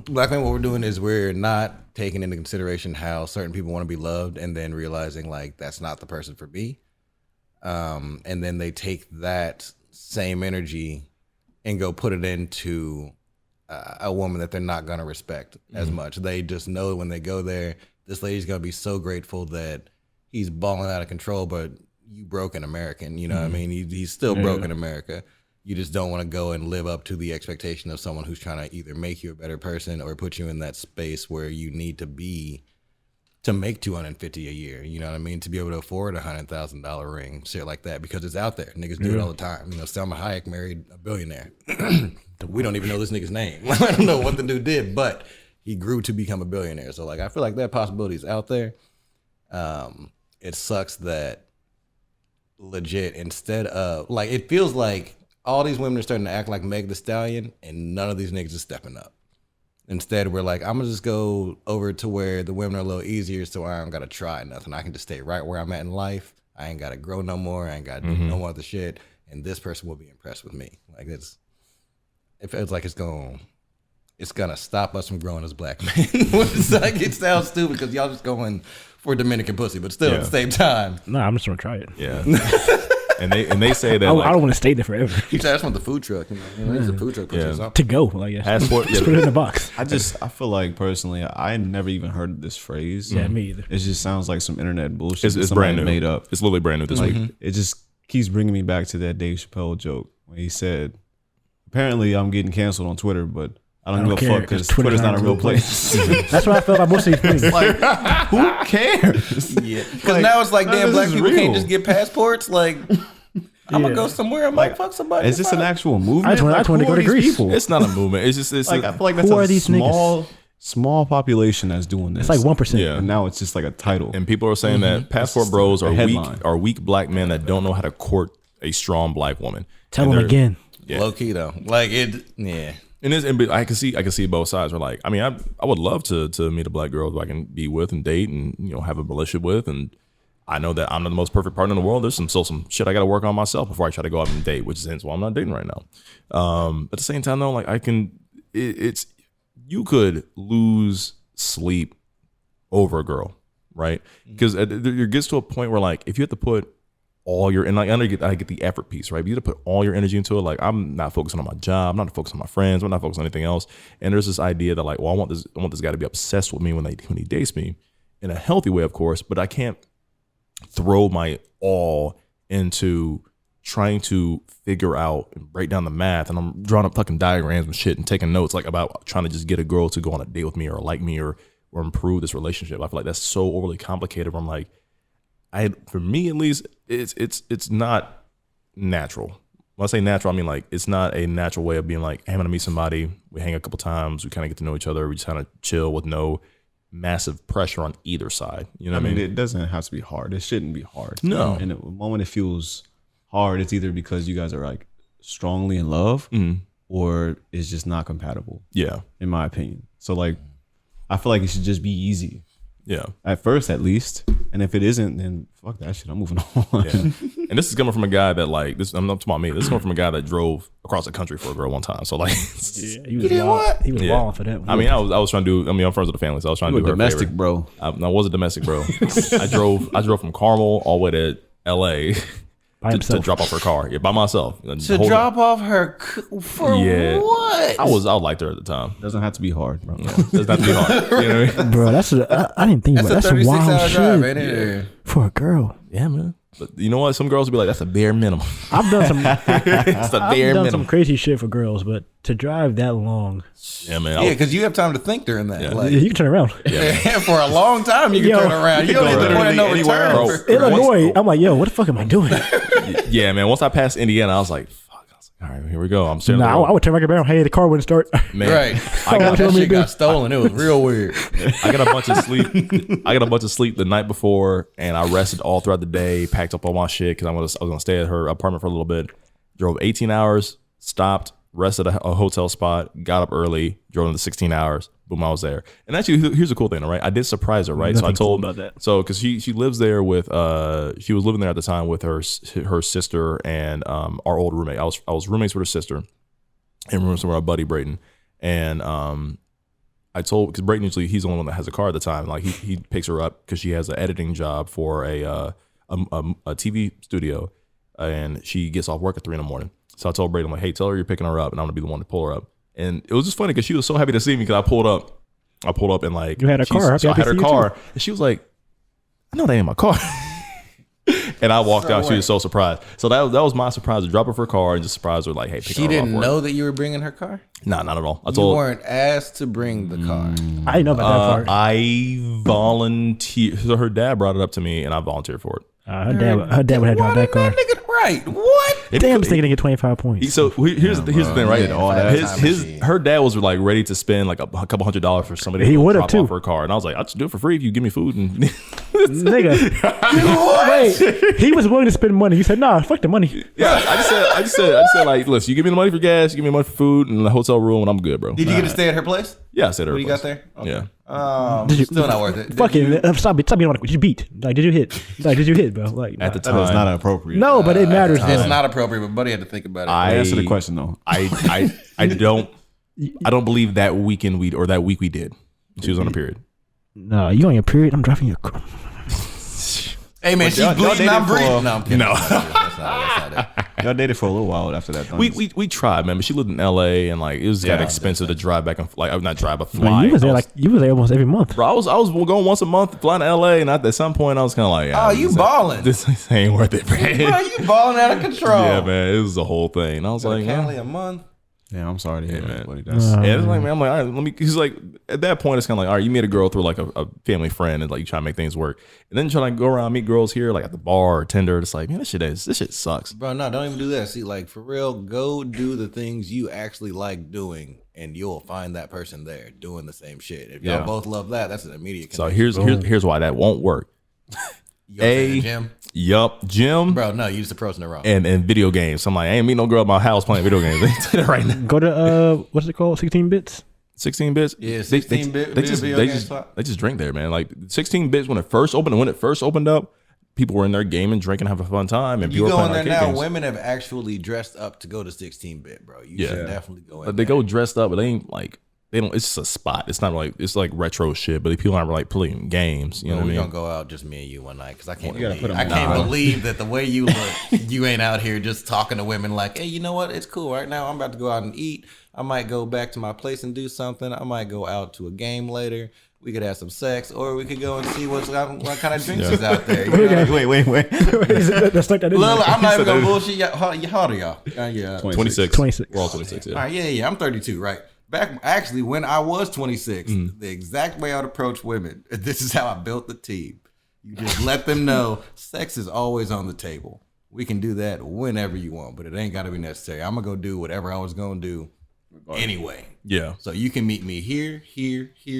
black men, what we're doing is we're not taking into consideration how certain people want to be loved, and then realizing like that's not the person for me. And then they take that same energy and go put it into a woman that they're not going to respect as much. They just know when they go there, this lady's going to be so grateful that he's balling out of control, but you broke an American, you know what I mean? He's still broke in America. You just don't want to go and live up to the expectation of someone who's trying to either make you a better person or put you in that space where you need to be to make $250 a year, you know what I mean? To be able to afford $100,000 ring, shit like that, because it's out there. Niggas do it all the time. You know, Salma Hayek married a billionaire. We don't even know this nigga's name. I don't know what the dude did, but he grew to become a billionaire. So like, I feel like that possibility is out there. It sucks that legit, instead of like, it feels like all these women are starting to act like Meg Thee Stallion, and none of these niggas are stepping up. Instead, we're like, I'm gonna just go over to where the women are a little easier, so I don't gotta try nothing. I can just stay right where I'm at in life. I ain't gotta grow no more. I ain't gotta do no other shit. And this person will be impressed with me. Like, it feels like it's gonna stop us from growing as black men. It's like, it sounds stupid because y'all just going for Dominican pussy, but still at the same time. No, I'm just gonna try it. Yeah. And they say that I don't want to stay there forever. You just want the food truck. You know, it's a food truck. To go, like, yeah. Just put it in a box. I feel like personally, I never even heard this phrase. Yeah, me either. It just sounds like some internet bullshit. It's brand new. Made up. It's literally brand new this week. It just keeps bringing me back to that Dave Chappelle joke when he said, apparently I'm getting canceled on Twitter, but I don't give a fuck because Twitter's not a real place. That's what I felt about most of these things. Like, who cares? Yeah, because now it's like, damn, black people can't just get passports. Like, I'm gonna go somewhere. I'm like, fuck somebody. Is this an actual movement? I just want to go to Greece. It's not a movement. It's just like, I feel like that's a small population that's doing this. It's like 1%. Yeah. And now it's just like a title. And people are saying that passport bros are weak black men that don't know how to court a strong black woman. Tell them again. Yeah. Low key though, like it. Yeah. And I can see both sides. We're like, I mean, I would love to meet a black girl who I can be with and date and, you know, have a relationship with. And I know that I'm not the most perfect partner in the world. There's some shit I got to work on myself before I try to go out and date, which is hence why I'm not dating right now. At the same time though, like you could lose sleep over a girl, right? Because it gets to a point where like, if you have to put all your, and like I get the effort piece, right? But you have to put all your energy into it. Like, I'm not focusing on my job, I'm not focusing on my friends, I'm not focusing on anything else. And there's this idea that like, well, I want this guy to be obsessed with me when he dates me, in a healthy way, of course. But I can't throw my all into trying to figure out and break down the math, and I'm drawing up fucking diagrams and shit and taking notes like about trying to just get a girl to go on a date with me or like me or improve this relationship. I feel like that's so overly complicated. I'm like, for me at least, it's not natural. When I say natural, I mean like it's not a natural way of being like, hey, I'm gonna meet somebody, we hang a couple times, we kind of get to know each other, we just kind of chill with no massive pressure on either side. You know what I mean? It doesn't have to be hard. It shouldn't be hard. No. And the moment it feels hard, it's either because you guys are like strongly in love or it's just not compatible. Yeah. In my opinion. So like, I feel like it should just be easy. Yeah. At first, at least. And if it isn't, then fuck that shit. I'm moving on. Yeah. And this is coming from a guy that like this. I'm not talking about me. This is coming from a guy that drove across the country for a girl one time. So like, Yeah, he was wild. He was wild for that one. I mean, I was trying to do. I mean, I'm friends with the family, so I was trying to do her domestic, favor. bro. I was a domestic, bro. I drove from Carmel all the way to L.A. to drop off her car. Yeah, by myself. To drop off her for what? I liked her at the time. Doesn't have to be hard, bro. Yeah, doesn't have to be hard. You know what I mean? Bro, I didn't think about that. That's a wild shit drive, ain't it? for a girl. Yeah, man. But you know what? Some girls will be like, that's a bare minimum. I've done some. It's a I've bare done minimum. some crazy shit for girls, but to drive that long, Yeah, man. Yeah, because you have time to think during that. Yeah. Like, you can turn around. for a long time, you can turn around. You don't need the point of no return. Bro. Illinois, I'm like, yo, what the fuck am I doing? Yeah, man. Once I passed Indiana, I was like, fuck. All right, here we go. I'm staring. Nah, I would turn back around. Hey, the car wouldn't start. Man, Right. I got That shit got stolen. It was real weird. I got a bunch of sleep. I got a bunch of sleep the night before, and I rested all throughout the day. Packed up all my shit because I was gonna stay at her apartment for a little bit. Drove 18 hours, stopped, rested at a hotel spot, got up early, drove another 16 hours. Boom, I was there. And actually, here's the cool thing, right? I did surprise her, right? So I told about that. So because she lives there with she was living there at the time with her sister and our old roommate. I was roommates with her sister and roommates with our buddy Brayden. And I told, because Brayden usually he's the only one that has a car at the time. Like he picks her up because she has an editing job for a TV studio, and she gets off work at 3 a.m. So I told Brayden, I'm like, hey, tell her you're picking her up, and I'm gonna be the one to pull her up. And it was just funny because she was so happy to see me because I pulled up and like You had a car. So I had her car, and she was like, I know that ain't my car. And I walked out. She was so surprised. So that was my surprise, to drop her for a car and just surprise her like, hey, pick She her up didn't off work. know that you were bringing her car? Nah, not at all. I You told weren't asked to bring the car. I didn't know about that part. I volunteered. So her dad brought it up to me, and I volunteered for it. Her dad would have driven that car. Nigga, right. What? Damn, this nigga didn't get 25 points. So here's the thing, right? all that Her dad was like ready to spend like a couple $100s for somebody He to would have drop too. off her car, and I was like, I'll just do it for free if you give me food. And Nigga. Wait, he was willing to spend money. You said, nah, fuck the money. yeah, I just said like, listen, you give me the money for gas, you give me money for food and the hotel room, and I'm good, bro. Did you get to stay at her place? Yeah, I said her. What you got there? Okay. Yeah. Did you, Still not worth it. Fuck it. Stop being on it. Did you beat? Like, did you hit? Like, did you hit, bro? Like, At the That is time, not appropriate. no, but it matters. It's though. not appropriate, but Buddy had to think about it. Answer the question though. I don't believe that weekend we did. She was on a period. No, you on your period? I'm driving your car. Hey man, she's bleeding. I'm breathing. No, I'm kidding. No. That's not it. Y'all dated for a little while after that. We tried, man. But she lived in LA, and like it was kind of expensive to drive back and like not drive, but fly. Man, you was there almost every month. Bro, I was going once a month flying to LA, and at some point I was kind of like, Oh, you balling. This ain't worth it, Bro, man. you balling out of control. Yeah, man, it was the whole thing. And I was like, Only a month. Yeah, I'm sorry to hear man. that, buddy. That's and it's like, man, I'm like, all right, let me. He's like, at that point, it's kind of like, all right, you meet a girl through like a family friend, and like you try to make things work, and then try to go around meet girls here, like at the bar or Tinder. It's like, man, this shit sucks. Bro, no, don't even do that. See, like for real, go do the things you actually like doing, and you'll find that person there doing the same shit. If y'all both love that, that's an immediate connection. So here's why that won't work. You go to the gym? Yup, gym. Bro, no, you just approaching it wrong. And video games. So I'm like, I ain't meet no girl at my house playing video games. They tell you right now. Go to what's it called? 16 bits. 16 bits. Yeah, 16-bit video game spot. They just drink there, man. Like 16 bits when it first opened up, people were in there gaming, drinking, having a fun time, and You people go were in playing there arcade now, games. women have actually dressed up to go to 16-bit, bro. You should definitely go in But there. they go dressed up, but they ain't like it's just a spot. It's not like it's like retro shit, but people aren't like playing games. You know what I We're mean? gonna go out just me and you one night because I can't. gotta put 'em I can't on. believe that the way you look, you ain't out here just talking to women like, hey, you know what? It's cool right now. I'm about to go out and eat. I might go back to my place and do something. I might go out to a game later. We could have some sex, or we could go and see what kind of drinks is out there. You know? Wait. That's like that. Look, I'm not even gonna bullshit. How old are y'all? Yeah. 26. 26. We're all 26. Yeah. All right, yeah. I'm 32, right? Back actually when I was 26, the exact way I would approach women. This is how I built the team. You just let them know sex is always on the table. We can do that whenever you want, but it ain't got to be necessary. I'm gonna go do whatever I was gonna do anyway. Yeah. So you can meet me here.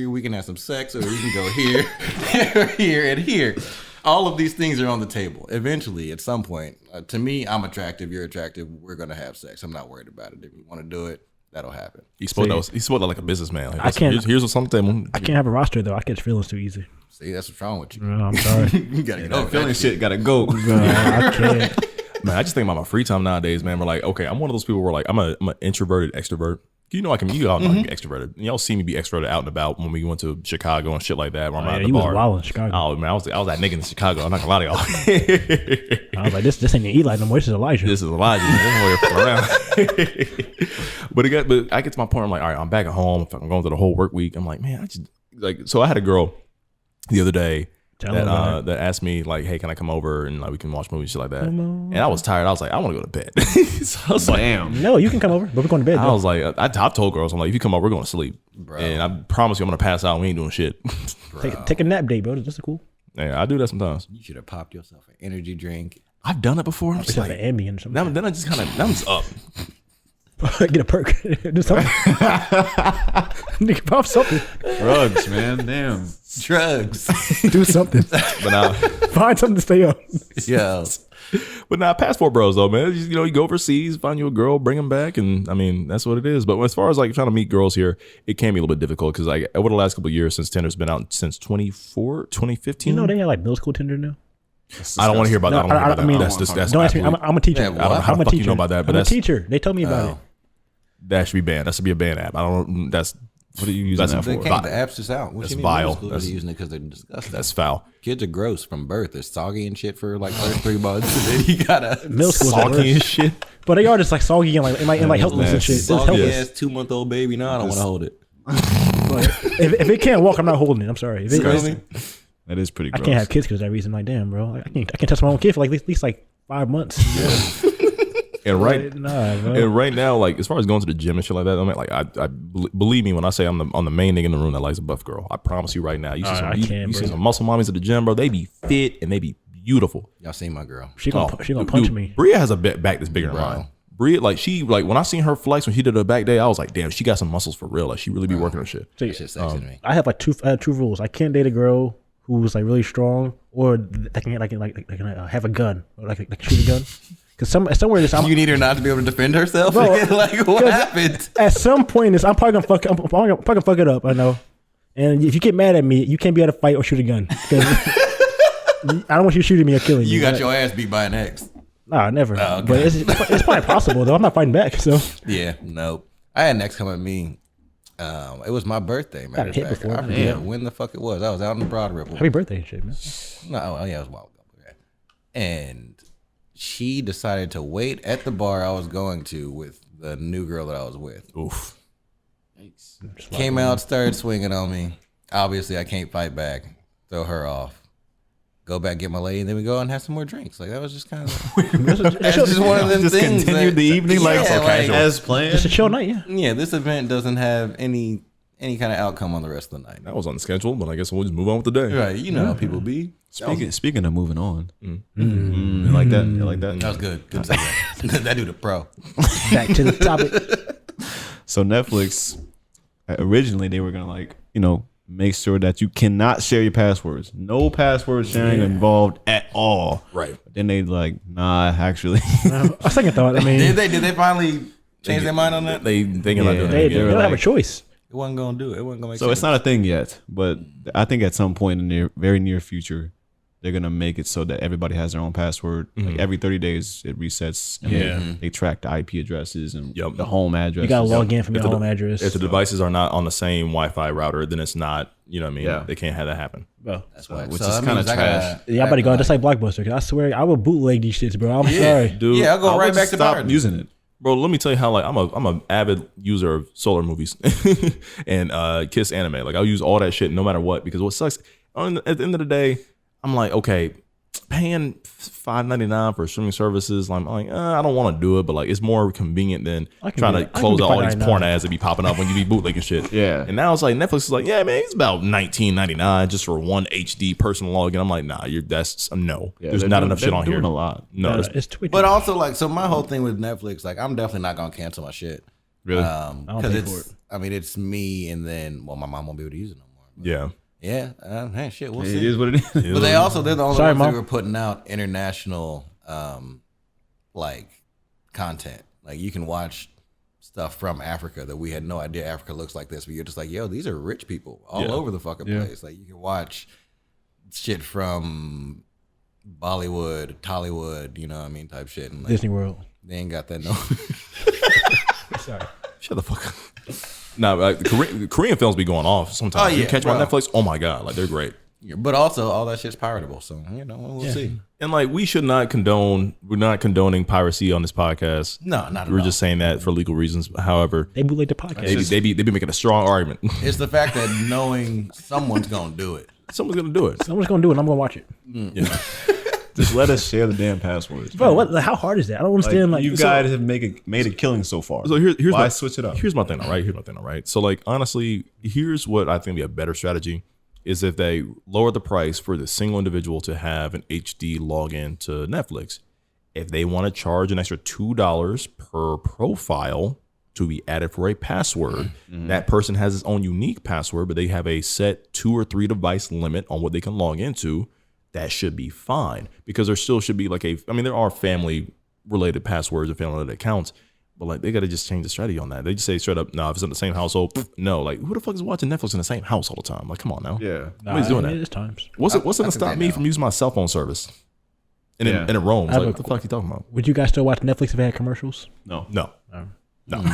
We can have some sex, or we can go here, here, and here. All of these things are on the table. Eventually, at some point, to me, I'm attractive. You're attractive. We're gonna have sex. I'm not worried about it. If you want to do it, that'll happen. He spoke that like a businessman. Like, I can't. Here's something. I can't have a roster though. I catch feelings too easy. See, that's what's wrong with you. No, I'm sorry. You gotta get over Feeling that shit gotta go. I can't. Man, I just think about my free time nowadays, man. We're like, okay, I'm one of those people where like I'm an introverted extrovert. You know, you all know I can be extroverted. Y'all see me be extroverted out and about when we went to Chicago and shit like that. Where I'm at the bar. You was wild in Chicago. Oh man, I was that nigga in Chicago. I'm not gonna lie to y'all. I was like, this ain't Eli no more. This is Elijah. This is Elijah. Man. But I get to my point. I'm like, all right, I'm back at home. I'm going through the whole work week. I'm like, man, so I had a girl the other day that asked me like, hey, can I come over and like we can watch movies and shit like that. And I was tired. I was like, I want to go to bed. So I was like, damn. No, you can come over, but we're going to bed. I was like, I've told girls, I'm like, if you come over, we're going to sleep. Bro. And I promise you, I'm going to pass out. We ain't doing shit. Take a nap day, bro. That's cool. Yeah, I do that sometimes. You should have popped yourself an energy drink. I've done it before. I'm just like, an Ambien or something. Then I just kind of, I'm just up. Get a perk. Do something. Nigga, pop something. Drugs, man. Damn. Drugs. Do something. But now, find something to stay up. Yeah. But now, passport bros though, man. You go overseas, find you a girl, bring them back, and I mean that's what it is. But as far as like trying to meet girls here, it can be a little bit difficult because like over the last couple of years since Tinder's been out since 2015. You know they have like middle school Tinder now. I don't want to hear about that. I mean, that's don't ask me. I'm a teacher. I don't know how the fuck you know about that, but I'm a teacher. They told me about it. That should be banned. That should be a ban app. I don't. That's what are you using that for? The app's just out. That's vile. They're using it because they're disgusting. That's foul. Kids are gross from birth. They're soggy and shit for like 3 months. And then you gotta middle school soggy and shit. But they are just like soggy and like helpless and shit. Soggy ass 2-month-old baby. No, I don't want to hold it. If it can't walk, I'm not holding it. I'm sorry. That is pretty gross. I can't have kids because of that reason. Like, damn, bro. I can't touch my own kid for like at least like 5 months. Yeah. And right now, like as far as going to the gym and shit like that, I mean, like I believe me when I say I'm the main nigga in the room that likes a buff girl. I promise you right now. You see some muscle mommies at the gym, bro. They be fit and they be beautiful. Y'all seen my girl? She gonna punch me. Bria has a back that's bigger than mine. Bria, like when I seen her flex when she did her back day, I was like, damn, she got some muscles for real. Like she really be working her shit. That shit's sexy to me. I have like two rules. I can't date a girl who's like really strong or that can have a gun or like shoot a gun. Because somewhere this, you need her not to be able to defend herself. Bro, like what happened? At some point, I'm probably gonna fuck it up. I know. And if you get mad at me, you can't be able to fight or shoot a gun. I don't want you shooting me or killing me. You got your ass beat by an ex. Nah, never. Oh, okay. But it's probably possible though. I'm not fighting back. So yeah, nope. I had an ex come at me. It was my birthday, man. Got hit before. I forget when the fuck it was. I was out in the Broad Ripple. Happy birthday and shit, man. No, yeah, it was a while ago. Okay. And she decided to wait at the bar I was going to with the new girl that I was with. Oof. Came out, started swinging on me. Obviously, I can't fight back. Throw her off. Go back, get my lady, and then we go out and have some more drinks. Like, that was just kind of... That's just one of them things. Continued the evening like so casual. As planned. Just a chill night, yeah. Yeah, this event doesn't have any kind of outcome on the rest of the night. That was unscheduled, but I guess we'll just move on with the day. Right, you know how people be. Speaking of moving on, you like that? You like that? That was good. Good segue. That dude a pro. Back to the topic. So Netflix, originally they were gonna make sure that you cannot share your passwords. No password sharing involved at all. Right. But then they nah, actually. A second thought. I mean, did they finally change their mind on that? They thinking about doing they it. They don't have a choice. It wasn't gonna do it. It wasn't gonna make so sense. It's not a thing yet, but I think at some point in the very near future, they're gonna make it so that everybody has their own password. Like every 30 days, it resets. And they track the IP addresses and the home address. You gotta log in from your home address. If the devices are not on the same Wi-Fi router, then it's not. You know what I mean? Yeah. They can't have that happen. Bro, that's why. Which is kind of trash. Yeah, I better go. Just like Blockbuster. Cause I swear I would bootleg these shits, bro. I'm sorry, dude. Yeah, I'll go right back to stop using it. Bro, let me tell you how I'm a avid user of Solar movies and Kiss anime. Like I'll use all that shit no matter what, because what sucks at the end of the day, I'm like, okay, paying $5.99 for streaming services, I'm like, I don't want to do it, but like it's more convenient than trying to close out all these porn ads that be popping up when you be bootlegging shit. Yeah. And now it's like Netflix is like, yeah, man, it's about $19.99 just for one HD personal login. I'm like, nah, that's no. Yeah, there's not enough shit on here. A lot. No, it's Twitch. But also, like, so my whole thing with Netflix, like, I'm definitely not gonna cancel my shit. Really? Because it's me, and then my mom won't be able to use it no more. But yeah. Yeah, hey, shit, we'll see. It is what it is. But they're the only ones who were putting out international, like, content. Like, you can watch stuff from Africa that we had no idea Africa looks like this. But you're just like, yo, these are rich people all over the fucking place. Like you can watch shit from Bollywood, Tollywood, you know what I mean, type shit. And like, Disney World. They ain't got that no. Sorry. Shut the fuck up. No, Korean films be going off sometimes. You catch them on Netflix. Oh my god, like they're great. But also, all that shit's piratable, so you know we'll see. And like, we should not condone. We're not condoning piracy on this podcast. No, not at all. We're just saying that for legal reasons. However, they bootleg the podcast. They be making a strong argument. It's the fact that knowing someone's gonna do it. Someone's gonna do it. Someone's gonna do it. And I'm gonna watch it. Yeah. Just let us share the damn passwords, bro. How hard is that? I don't understand. Like you guys have made a killing so far. So here's why switch it up? Here's my thing, all right. So like, honestly, here's what I think would be a better strategy is if they lower the price for the single individual to have an HD login to Netflix. If they want to charge an extra $2 per profile to be added for a password, that person has his own unique password, but they have a set 2 or 3 device limit on what they can log into. That should be fine, because there still should be like there are family related passwords and family related accounts, but like they got to just change the strategy on that. They just say straight up, no, if it's in the same household, no. Like who the fuck is watching Netflix in the same house all the time? Like, come on now. Yeah. Nobody's doing that. It's times. What's it gonna stop me from using my cell phone service? And it roams. Like, what the fuck are you talking about? Would you guys still watch Netflix if it had commercials? No. I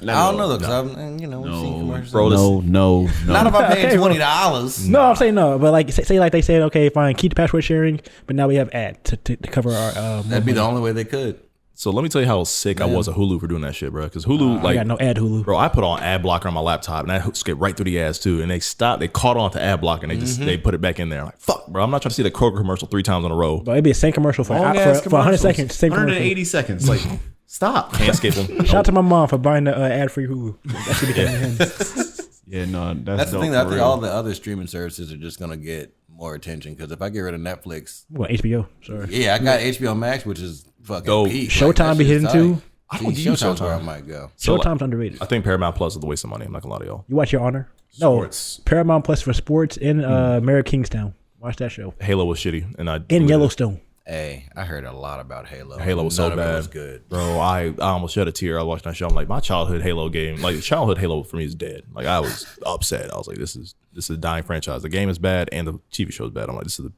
don't know though, because I've we've seen commercials. Bro, no. Not if I paid $20. No, I'm saying no, but like say like they said, okay, fine, keep the password sharing, but now we have ad to cover our. That'd be the only way they could. So let me tell you how sick I was at Hulu for doing that shit, bro. Because Hulu, I got no ad Hulu, bro. I put on ad blocker on my laptop, and I skipped right through the ads too. And they stopped. They caught on to ad blocker, and they put it back in there. I'm like, fuck, bro. I'm not trying to see the Kroger commercial 3 times in a row. But it'd be the same commercial for 100 seconds. Same 180 seconds. Like, stop. Can't skip them. Shout out to my mom for buying the ad-free Hulu. That should be Yeah, no, that's the thing. That I think all the other streaming services are just gonna get more attention, because if I get rid of Netflix, well, HBO. Sorry. Yeah, I got HBO Max, which is fucking peak. Showtime like, be hitting too. I don't use Showtime's where I Showtime. might go. Showtime's underrated. I think Paramount Plus is a waste of money. I'm not gonna lie to y'all. You watch Your Honor? Sports. No, Paramount Plus for sports in Mayor of Kingstown. Watch that show. Halo was shitty, and in Yellowstone. Hey, I heard a lot lot about Halo. Halo was so bad. It was good, bro. I almost shed a tear. I watched that show. I'm like, my childhood Halo game, like childhood Halo for me is dead. Like I was upset. I was like, this is a dying franchise. The game is bad and the TV show is bad. I'm like, this is a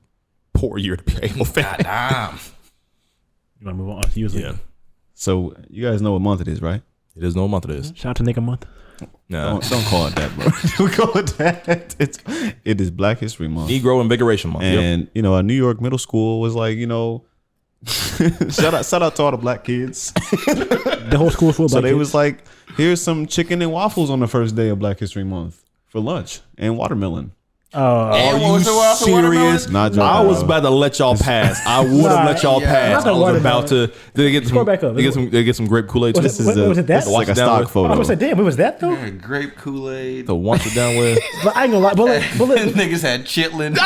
poor year to be a Halo fan. Goddamn. You want to move on? Yeah. So you guys know what month it is, right? It is no month it is. Shout out to Nigga Month. No, don't call it that, bro. Don't call it that. It is Black History Month, Negro Invigoration Month, and a New York middle school was like, shout out to all the black kids. The whole school full of black So they kids. was like, here's some chicken and waffles on the first day of Black History Month for lunch, and watermelon. Are you serious? Not joking, I was bro. about to let y'all pass. I would have let y'all pass. Not I the was about watermelon. to. They get some. Scroll back up. They get some grape Kool-Aid. Was it that? It's like a down stock with. photo. I was like, damn, it was that though? Grape Kool-Aid. To wash it down with. But I ain't gonna lie. But Niggas had chitlin.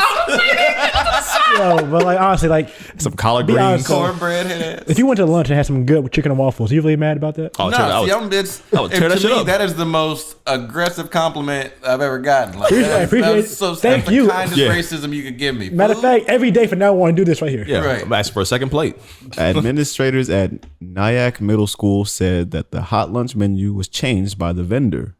but like honestly, like Some collard Be greens. honest, Cornbread heads. if you went to lunch and had some good chicken and waffles, you really mad about that? Oh, No, I see, would I'm tear that to shit me, up. that is the most aggressive compliment I've ever gotten. Like, Appreciate- appreciate- that's thank the you. kindest Yeah. racism you could give me. Matter of Food? fact, every day from now on, do this right here. Yeah, Right. I'm asking for a second plate. Administrators at Nyack Middle School said that the hot lunch menu was changed by the vendor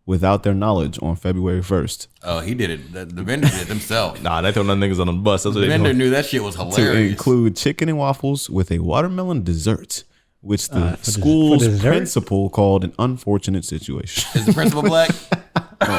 without their knowledge on February 1st. Oh, he did it. The vendor did it himself. Nah, they throw them niggas on the bus. That's what The they vendor do. knew that shit was To hilarious. include chicken and waffles with a watermelon dessert, which the for school's dessert? principal called an unfortunate situation. Is the principal black?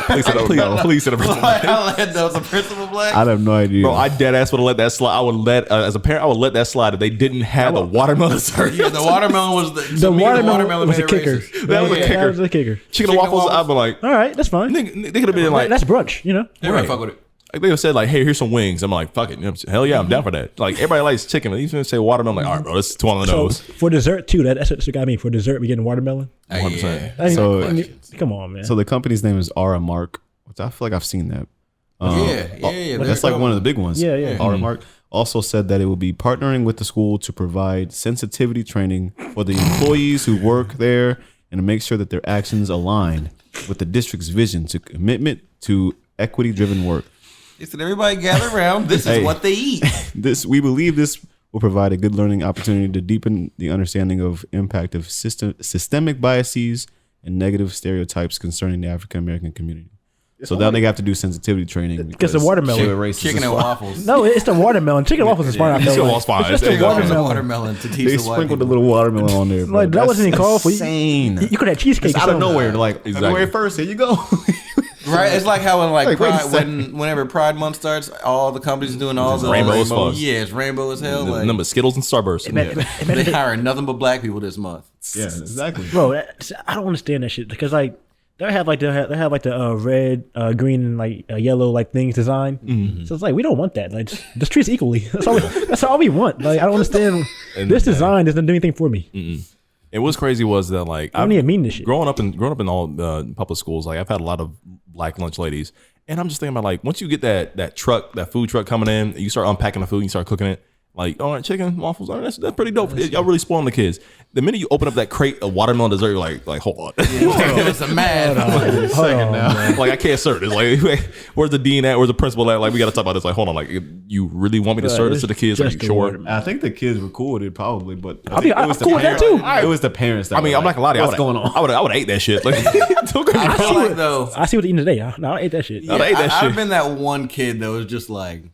Please say the principal. That was the principal black? I have no idea. Bro, I dead ass would have let that slide. I would let as a parent, I would let that slide if they didn't have the watermelon dessert. Yeah, the watermelon was The watermelon was made a it kicker. racist. That was a That kicker. was a kicker. Chicken and waffles, I'd be like, All right, that's fine. they could have been like, That's brunch, you know. Yeah, right. Fuck with it. like they would have said like, hey, here's some wings. I'm like, fuck it, hell yeah, I'm down for that. Like everybody likes chicken, but even say watermelon, like, all right, bro, this is too on the So nose. for dessert too, that's what got me. For dessert, we getting watermelon. 100%. I mean, So- come on, man. So the company's name is Aura Mark, which I feel like I've seen that. Yeah. That's like one of the big ones. Yeah. Aura Mark also said that it will be partnering with the school to provide sensitivity training for the employees who work there and to make sure that their actions align with the district's vision to commitment to equity-driven work. He said, everybody gather around. This is Hey. what they eat. We believe this will provide a good learning opportunity to deepen the understanding of impact of systemic biases and negative stereotypes concerning the African American community. So now they have to do sensitivity training because the watermelon, chicken and waffles. No, it's the watermelon. Chicken and waffles is fine. Chicken and waffles fine. It's just the watermelon to teach they the white sprinkled a people. little watermelon on there. Bro. Like that wasn't even called for. Insane. You could have cheesecake It's out of nowhere. Like February 1st, here you go. Right, it's like how in like wait a Pride, second. whenever Pride Month starts, all the companies doing all the rainbow as fuck. Yeah, it's rainbow as hell. Like, Number Skittles and Starburst. they hiring nothing but black people this month. Yeah, exactly. Bro, I don't understand that shit because like they have the red, green, and like yellow like things designed. Mm-hmm. So it's like we don't want that. Like just treat us equally. That's all we want. Like I don't understand. This design doesn't do anything for me. Mm-mm. And what's crazy was that like I don't even mean this shit. Growing up in all public schools, like I've had a lot of black lunch ladies, and I'm just thinking about like once you get that food truck coming in, you start unpacking the food, and you start cooking it. Like, all right, chicken, waffles, all right, that's pretty dope. Y'all really spoiling the kids. The minute you open up that crate of watermelon dessert, you're like hold on. It's a mad. Like I can't serve this. Like, where's the dean at? Where's the principal at? Like, we got to talk about this. Like, hold on. Like, you really want me to serve this to the kids? Are you sure? I think the kids were cool with it probably, but I'm cool with that too. It was the parents. That I mean, I'm not gonna lie to you. What's going on? I would have ate that shit. Like, don't get me I feel wrong. like though. I see what they're eating today. I ate that shit. Yeah, I've been that one kid that was just like.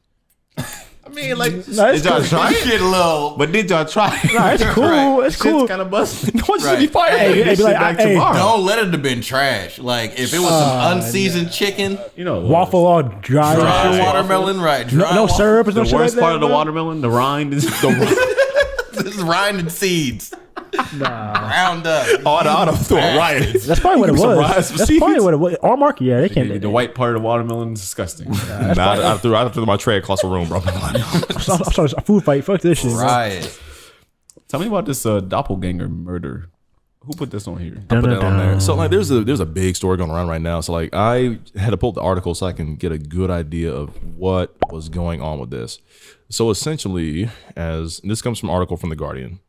I mean, like, No, did y'all try Shit it? low. But did y'all try it? Nah, it's cool. Right. It's cool. Kind of busted. No one should Right. be fired. Hey, be like, hey, Don't let it have been trash. Like if it was some unseasoned chicken, You know, waffle all dry. dry shit. watermelon, right? No, Dry no syrup or no the shit worst like part of that, the bro? watermelon, the rind is This is rind and seeds. Nah. Ground up. Oh, I'd have thrown a riot. That's probably what it Some was. rice with That's seeds. probably what it was. Our market, yeah, they can't. the white part of the watermelon is disgusting. I'd threw my tray across the room, bro. I'm sorry, it's a food fight. Fuck this shit. bro. Right. Tell me about this doppelganger murder. Who put this on here? I put that on there. So like, there's a big story going around right now. So like, I had to pull up the article so I can get a good idea of what was going on with this. So essentially, as this comes from an article from The Guardian,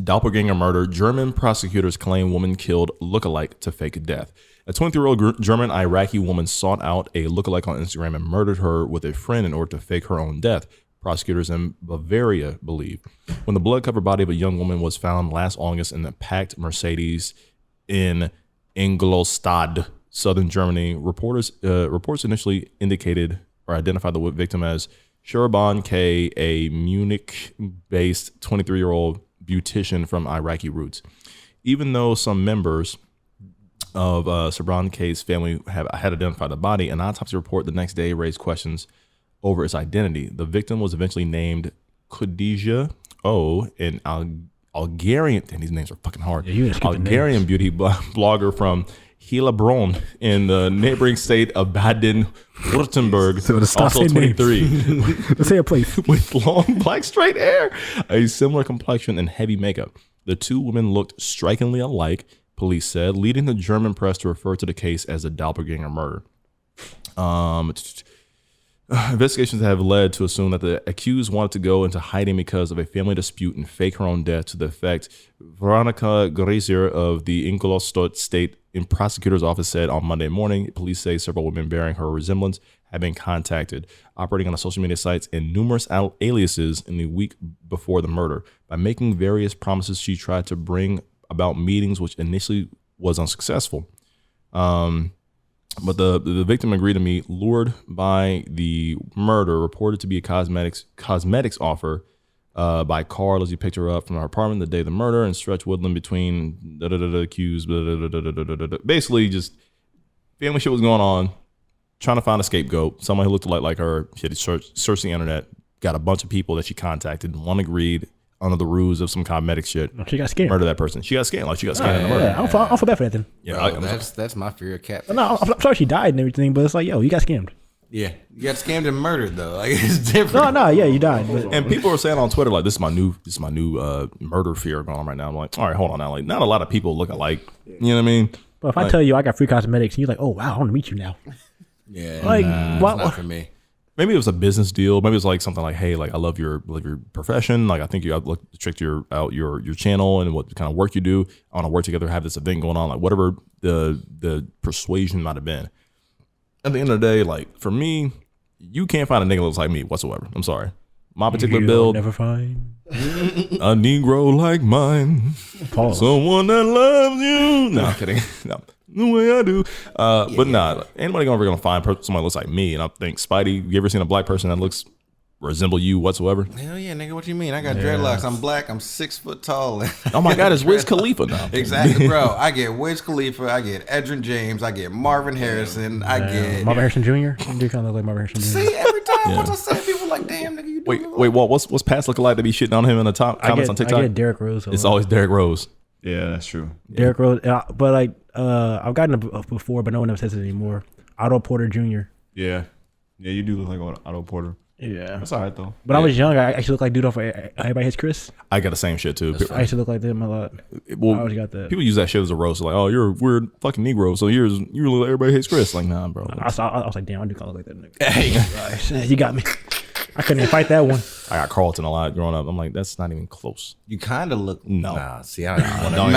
doppelganger murder. German prosecutors claim woman killed lookalike to fake death. A 23-year-old German Iraqi woman sought out a lookalike on Instagram and murdered her with a friend in order to fake her own death. Prosecutors in Bavaria believe. When the blood-covered body of a young woman was found last August in a packed Mercedes in Ingolstadt, southern Germany, reports initially indicated or identified the victim as Shurban K, a Munich-based 23-year-old beautician from Iraqi roots. Even though some members of Shurban K's family had identified the body, an autopsy report the next day raised questions over its identity. The victim was eventually named Khadija O, an Algerian, and these names are fucking hard, Algerian beauty blogger from Heilbronn in the neighboring state of Baden-Württemberg, also 23. Let's say a place. With long black straight hair, a similar complexion, and heavy makeup. The two women looked strikingly alike, police said, leading the German press to refer to the case as a doppelganger murder. Investigations have led to assume that the accused wanted to go into hiding because of a family dispute and fake her own death, to the effect Veronica Grazier of the Ingolstadt State Prosecutor's Office said on Monday morning. Police say several women bearing her resemblance have been contacted, operating on the social media sites and numerous aliases in the week before the murder. By making various promises, she tried to bring about meetings, which initially was unsuccessful. But the victim agreed to meet, lured by the murder, reported to be a cosmetics offer by car. As he picked her up from her apartment the day of the murder and stretched Woodland between accused. Basically, just family shit was going on, trying to find a scapegoat, someone who looked like her. She had searched the internet, got a bunch of people that she contacted. One agreed under the ruse of some cosmetic shit. She got scammed. Murder that person. She got scammed. Like she got scammed in the murder. Yeah, I don't feel bad for that then. Yeah, Bro, that's my fear of catfish. No, I'm sorry she died and everything, but it's like, yo, you got scammed. Yeah, you got scammed and murdered though. Like it's different. No, yeah, you died. But And people are saying on Twitter, like, this is my new murder fear going on right now. I'm like, all right, hold on now. Like, not a lot of people look alike. You know what I mean? But if I tell you I got free cosmetics and you're like, oh wow, I want to meet you now. Yeah, Like, it's not for me. Maybe it was a business deal. Maybe it was like something like, hey, like I love your profession. Like I think you checked out your channel and what kind of work you do. I want to work together, have this event going on. Like whatever the persuasion might have been. At the end of the day, like for me, you can't find a nigga that looks like me whatsoever. I'm sorry. my particular You'll build, never find a Negro like mine, Pause. someone that loves you. No, I'm kidding. No, the way I do. But nah, anybody ever gonna find somebody that looks like me? And I think Spidey. You ever seen a black person that looks resemble you whatsoever? Hell yeah, nigga. What you mean? I got dreadlocks. I'm black. I'm 6 foot tall. Oh my God, it's Wiz Khalifa now. Exactly, bro. I get Wiz Khalifa. I get Edrin James. I get Marvin Harrison. I get Marvin Harrison Jr. You do kind of look like Marvin Harrison Jr. See, every time once I say, people like, damn, nigga, you do Wait, Walt, what's Pat's looking like to be shitting on him in the top comments on TikTok? I get Derrick Rose. It's always Derrick Rose. Yeah, that's true. Derrick Rose, but like I've gotten it before, but no one ever says it anymore. Otto Porter Jr. Yeah, you do look like Otto Porter. Yeah, that's all right though. But I was young. I actually look like dude off of Everybody Hates Chris. I got the same shit too. I used to look like them a lot. Well, I always got that. People use that shit as a roast, like, "Oh, you're a weird fucking Negro, so you look like Everybody Hates Chris." Like, nah, bro. I was like, damn, I do kind of look like that nigga. Hey, you got me. I couldn't even fight that one. I got Carlton a lot growing up. I'm like, that's not even close. You kind of look. No. Nah, see, I don't No.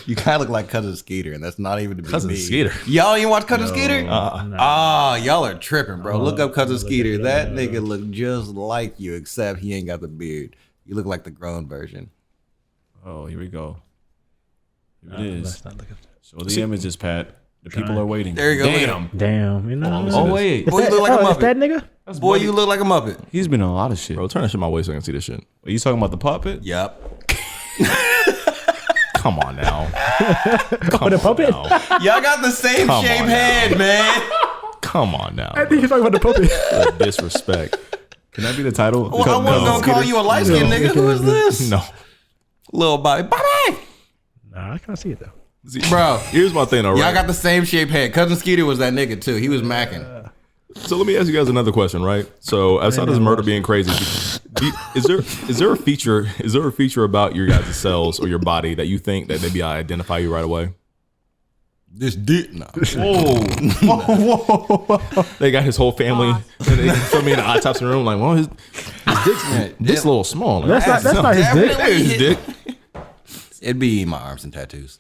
You kind of look like Cousin Skeeter, and that's not even to be Cousin me. Skeeter. Y'all ain't watch Cousin Skeeter? No. Y'all are tripping, bro. Look up Cousin Skeeter. That nigga look just like you, except he ain't got the beard. You look like the grown version. Oh, here we go. Here it is. Show the See, images, Pat. The people are waiting. There you go. Damn. You know. Oh wait. Boy, you look like a Is that Muppet. nigga? Boy, you look like a Muppet. He's been in a lot of shit. Bro, turn that shit my way so I can see this shit. Are you talking about the puppet? Yep. Come on now. Oh, the puppet? Y'all got the same Come shape on head, now. man. Come on now. I think you're talking about the puppet. The disrespect. Can that be the title? Well, I wasn't gonna call you a light skinned nigga. Who is this? No. Little Bobby. Nah, I can't see it though. See, Bro, here's my thing, all right? y'all got the same shape head. Cousin Skeeter was that nigga too. He was macking. So let me ask you guys another question, right? So outside of this murder being crazy, is there a feature about your guys' cells or your body that you think that maybe I identify you right away? This dick. No. Whoa. They got his whole family. And they put me in the autopsy room like, well, his dick's a little small. Like, That's not his dick. That is his dick. It'd be my arms and tattoos.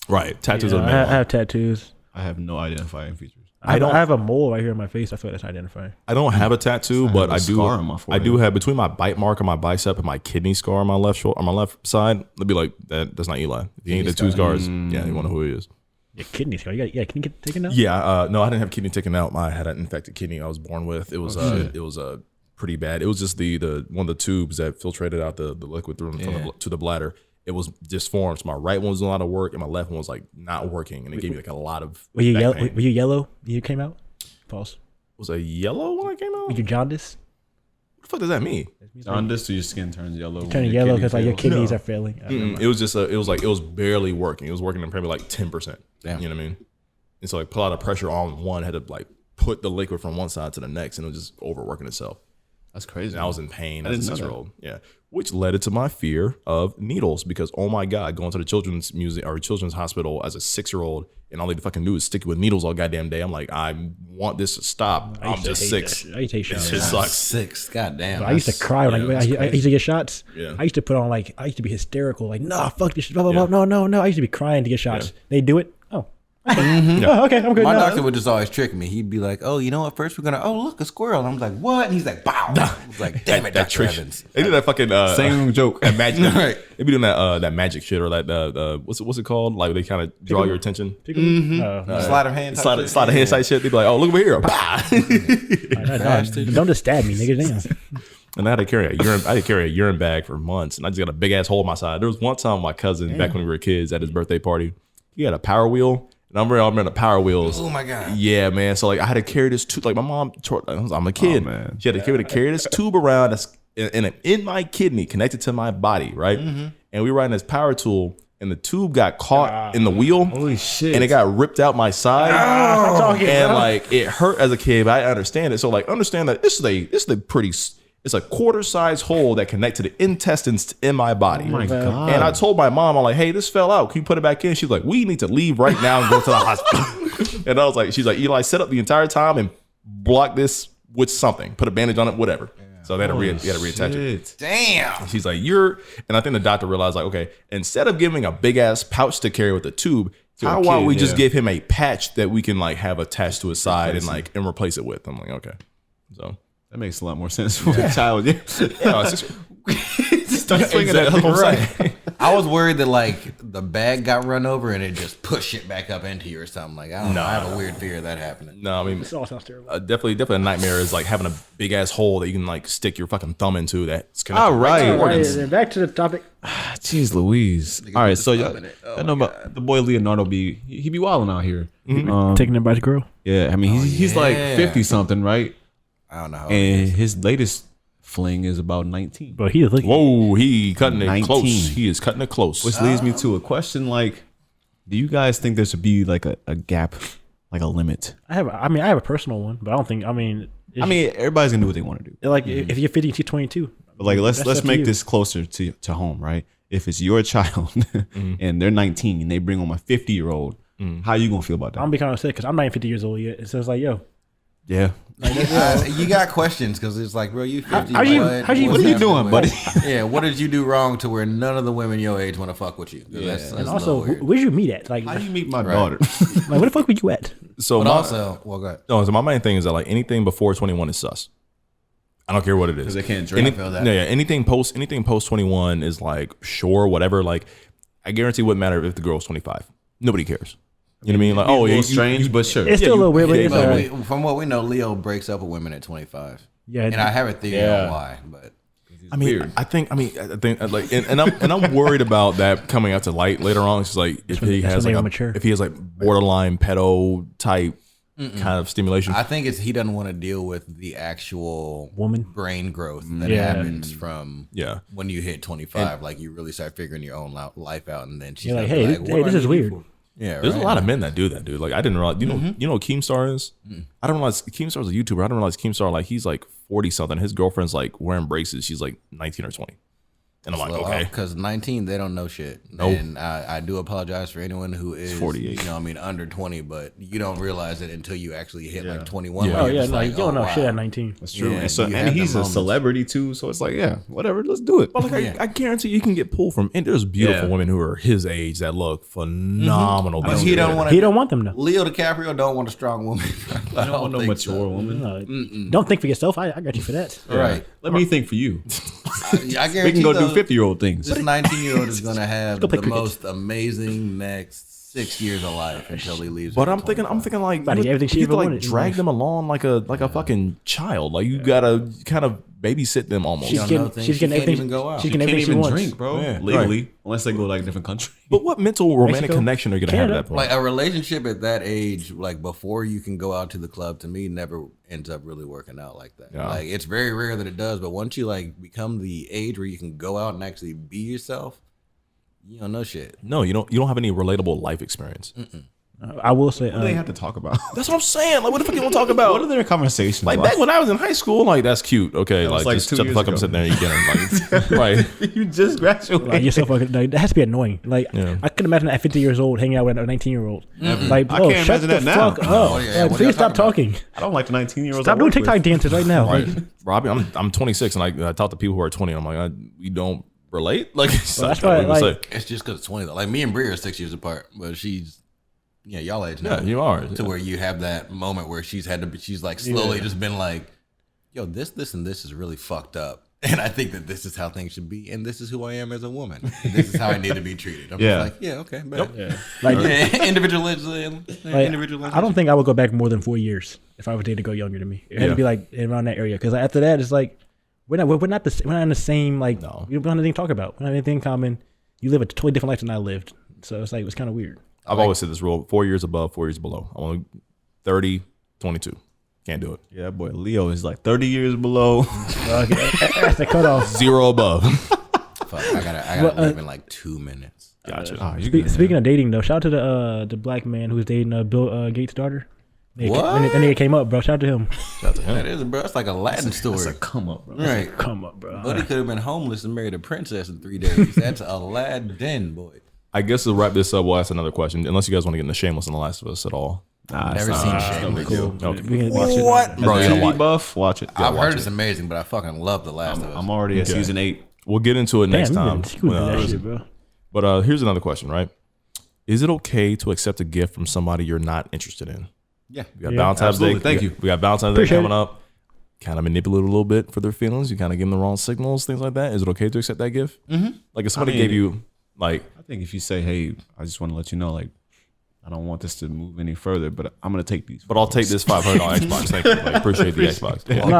Right. Tattoos are the I main one. have tattoos. I have no identifying features. I have a mole right here in my face. I feel that's identifying. I don't have a tattoo, but I do. scar on my I forehead. do have between my bite mark on my bicep and my kidney scar on my left shoulder, on my left side. They'll be like, that's not Eli. If he ain't the two scars, yeah, you want to know who he is. Your kidney scar. You got kidney get taken out? Yeah, no, I didn't have kidney taken out. I had an infected kidney I was born with. It was pretty bad. It was just the one of the tubes that filtrated out the liquid through to the bladder. It was disformed. So my right one was doing a lot of work, and my left one was like not working, and it gave me like a lot of. Were you back pain. Were you yellow when you came out? False. Was I yellow when I came out? Were you jaundice? What the fuck does that mean? Jaundice, so your skin turns yellow. You turn yellow because like your kidneys are failing. It was just it was barely working. It was working at probably like 10%. Damn. You know what I mean? And so like put a lot of pressure on one, had to like put the liquid from one side to the next, and it was just overworking itself. That's crazy. And I was in pain I as a didn't know 6-year-old. Yeah. Which led to my fear of needles because, oh my God, going to the children's museum or children's hospital as a 6-year-old and all they fucking do is stick you with needles all goddamn day. I'm like, I want this to stop. I'm just 6. I used to hate shots. It just sucks. 6. Goddamn. I used to cry when I used to get shots. Yeah. I used to put on like, I used to be hysterical. Like, nah, fuck this shit. Blah, blah, blah. No. I used to be crying to get shots. They do it. Oh. Oh, okay, I'm good. My now. doctor would just always trick me. He'd be like, "Oh, you know what? First we're gonna, look, a squirrel." And I'm like, "What?" And he's like, "Bow." I was like, "Damn it, Dr. Evans." They do that fucking same joke. That magic. Right. They be doing that magic shit or that what's it called? Like they kind of draw your attention. Sleight of hand. Sleight of hand type shit. They be like, "Oh, look over here." Bah. Don't just stab me, nigga. Damn. And I had to carry a urine bag for months, and I just got a big ass hole in my side. There was one time my cousin, back when we were kids, at his birthday party, he had a Power Wheel. And I'm remember the Power Wheels. Oh my God. Yeah, man. So like I had to carry this tube. Like my mom, I'm a kid. Man. She had to carry this tube around that's in my kidney, connected to my body, right? And we were riding this power tool, and the tube got caught in the wheel. Holy shit. And it got ripped out my side. And like it hurt as a kid, but I understand it. So like understand that this is a pretty. It's a quarter-size hole that connects to the intestines in my body. Oh my God. And I told my mom, I'm like, hey, this fell out. Can you put it back in? She's like, we need to leave right now and go to the hospital. And I was like, she's like, Eli, set up the entire time and block this with something. Put a bandage on it, whatever. So they had to reattach it. Damn. She's like, and I think the doctor realized, like, okay, instead of giving a big-ass pouch to carry with a tube, how about we just give him a patch that we can like have attached to his side and replace it with? I'm like, okay. So That makes a lot more sense for a child. Yeah. Just start swinging Exactly. that right. I was worried that like the bag got run over and it just pushed it back up into you or something. Like I don't know. I have a weird fear of that happening. No, I mean, This all sounds terrible. definitely a nightmare is like having a big ass hole that you can like stick your fucking thumb into. That's connected. All right. All right, then back to the topic. Jeez Louise. All right, so y'all, I know about the boy Leonardo he be wilding out here. Taking everybody's girl. Yeah, I mean he's like yeah. 50 something, right? I don't know how. And his latest fling is about 19. But he is looking. Whoa, he cutting it 19. close. He is cutting it close. Which leads me to a question like, do you guys think there should be like a gap, like a limit? I have a personal one, but I don't think. Everybody's gonna do what they want to do. like if you're 50, she's 22. But like let's That's up to make you. this closer to home, right? If it's your child and they're 19 and they bring home a 50-year-old, how you gonna feel about that? I'm gonna be kind of sick because I'm not even 50 years old yet. So it's like, yo, yeah. You got questions because it's like, bro, you 50. What are you what's doing, happening buddy? Yeah, what did you do wrong to where none of the women your age want to fuck with you? That's and a also, little weird. where'd you meet at? Like, How do you meet my Right. daughter? like, where the fuck were you at? So But my, also, well, go ahead. no, so my main thing is that like anything before 21 is sus. I don't care what it is. Because they can't drink. I feel that. No, yeah, anything post 21 is like sure, whatever. Like I guarantee it wouldn't matter if the girl's 25. Nobody cares. You know what I mean? Like, oh yeah, strange, but sure. It's still a little weird, but it's But alright. from what we know, Leo breaks up with women at 25. Yeah, And I have a theory on why, but I mean, I think like, and I'm worried about that coming out to light later on. It's just like if he that's has when like they mature. if he has like borderline pedo type kind of stimulation. I think he doesn't want to deal with the actual Woman? brain growth that Yeah. happens from Yeah. when you hit 25. Like you really start figuring your own life out, and then she's You're like, gonna be hey, what hey, do this I is need weird. you for? Yeah, There's right? a lot of men that do that, dude. Like I didn't realize. You know what Keemstar is? I didn't realize Keemstar's a YouTuber. I didn't realize Keemstar like he's like 40 something. His girlfriend's like wearing braces. She's like 19 or 20. And I'm like, okay. Because 19, they don't know shit. Nope. And I do apologize for anyone who is 48. You know, what I mean, under 20, but you don't realize it until you actually hit like 21. Yeah. where Oh you're yeah, just like, you don't know wow. shit at 19. That's true. Yeah, and so, you and have he's the a moments. celebrity too, so it's like, yeah, whatever, let's do it. But like I guarantee you can get pulled from. And there's beautiful Yeah. women who are his age that look phenomenal. But this he year. don't want He don't want them though. Leo DiCaprio don't want a strong woman. I don't no think mature so. woman. No, don't think for yourself. I got you for that. Right. Let me think for you. I guarantee We can go though, do 50-year-old things. This 19-year-old is going to have go play the cricket. most amazing next 6 years of life until he leaves. But at I'm thinking 25. like Buddy, you everything she have to ever like wanted in drag life. them along like a fucking child. Like you gotta kind of babysit them almost. She's don't getting, know things. she's She getting can't everything. even go out. She's You getting can't everything she even wants. drink, bro, Yeah. legally, unless they go to like a different country. But what mental romantic Mexico? connection are you gonna have at Canada? that point? Like a relationship at that age, like before you can go out to the club, to me, never ends up really working out like that. Yeah. Like it's very rare that it does, but once you like become the age where you can go out and actually be yourself, you don't know shit. No, you don't have any relatable life experience. I will say, What do they have to talk about? That's what I'm saying. Like what the fuck you want to talk about? What are their conversations Like about? back when I was in high school, like that's cute. Okay, was like, like just 2 shut the years fuck up ago. and sit there and eat dinner. Like, right. You just graduated. like yourself, like, that has to be annoying. Like Yeah. I couldn't imagine at 50 years old hanging out with a 19-year-old. Like, I bro, can't shut imagine the that now. fuck up. Oh, yeah, Like, what are please y'all stop talking talking. I don't like the 19-year-olds. Stop doing TikTok dances right now. Right. Like, Robbie, I'm 26 and I talk to people who are 20. And I'm like, we don't relate. Like, so that's what why, we like- say. It's just because it's 20 though. Like me and Brie are 6 years apart, but she's y'all age now. Yeah, you are. To where you have that moment where she's like slowly just been like, yo, this and this is really fucked up. And I think that this is how things should be, and this is who I am as a woman. This is how I need to be treated. I'm Yeah. just like, yeah, okay, bet. like, Individualism. I don't think I would go back more than 4 years if I was dating a girl younger than me. It had to be like around that area because after that, it's like we're not in the same like No. we don't have anything to talk about. We don't have anything in common. You live a totally different life than I lived, so it's like it was kind of weird. I've always said this rule: 4 years above, 4 years below. I'm only 30, 22. Can't do it. Yeah, that boy Leo is like 30 years below. That's the cutoff. 0 above. Fuck, I gotta leave in like 2 minutes. Gotcha. Ah, you good, Speaking of dating, though, shout out to the black man who's dating Bill Gates' daughter. What? That nigga came up, bro. Shout out to him. Shout out to him. That is, bro. It's like a Latin story. That's a come up, bro. Right. Come up, bro. Buddy could have been homeless and married a princess in 3 days. That's Aladdin, boy. I guess to wrap this up, we'll ask another question. Unless you guys want to get into Shameless and The Last of Us at all. Never seen Shameless. Okay. Watch it. What? Bro, you TV know what? buff, watch it. I've heard it's amazing, but I fucking love The Last of Us. I'm already at Okay. season 8. We'll get into it next time. That shit, bro. But here's another question, right? Is it okay to accept a gift from somebody you're not interested in? Yeah. We got Yeah, Valentine's Day. absolutely. Thank you. We got Valentine's Appreciate Day coming it. up. kind of manipulate a little bit for their feelings. You kind of give them the wrong signals, things like that. Is it okay to accept that gift? Mm-hmm. Like if somebody gave you like, I think if you say, hey, I just want to let you know, like, I don't want this to move any further, but I'm gonna take these. But I'll take this $500 Xbox. Thank you. Like, appreciate the Xbox. Yeah. No,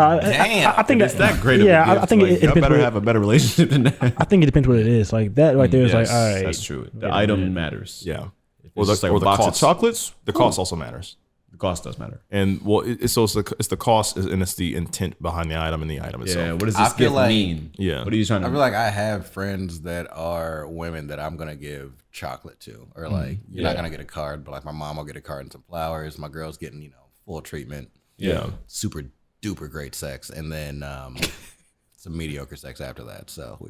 I think it's that great. Yeah, of a gift, I think like, it y'all depends. better have a better relationship than that. I think it depends what it is. Like that right there is like, Yes, all right, that's true. The item matters. Yeah. Or the box cost. of chocolates. The cost also matters. The cost does matter. And well, it's the cost and it's the intent behind the item and the item itself. Yeah. What does this I feel gift like- mean? Yeah. What are you trying to? I feel like I have friends that are women that I'm gonna give chocolate to, or like you're not gonna get a card, but like my mom will get a card and some flowers. My girl's getting full treatment. Yeah. Super duper great sex, and then some mediocre sex after that. So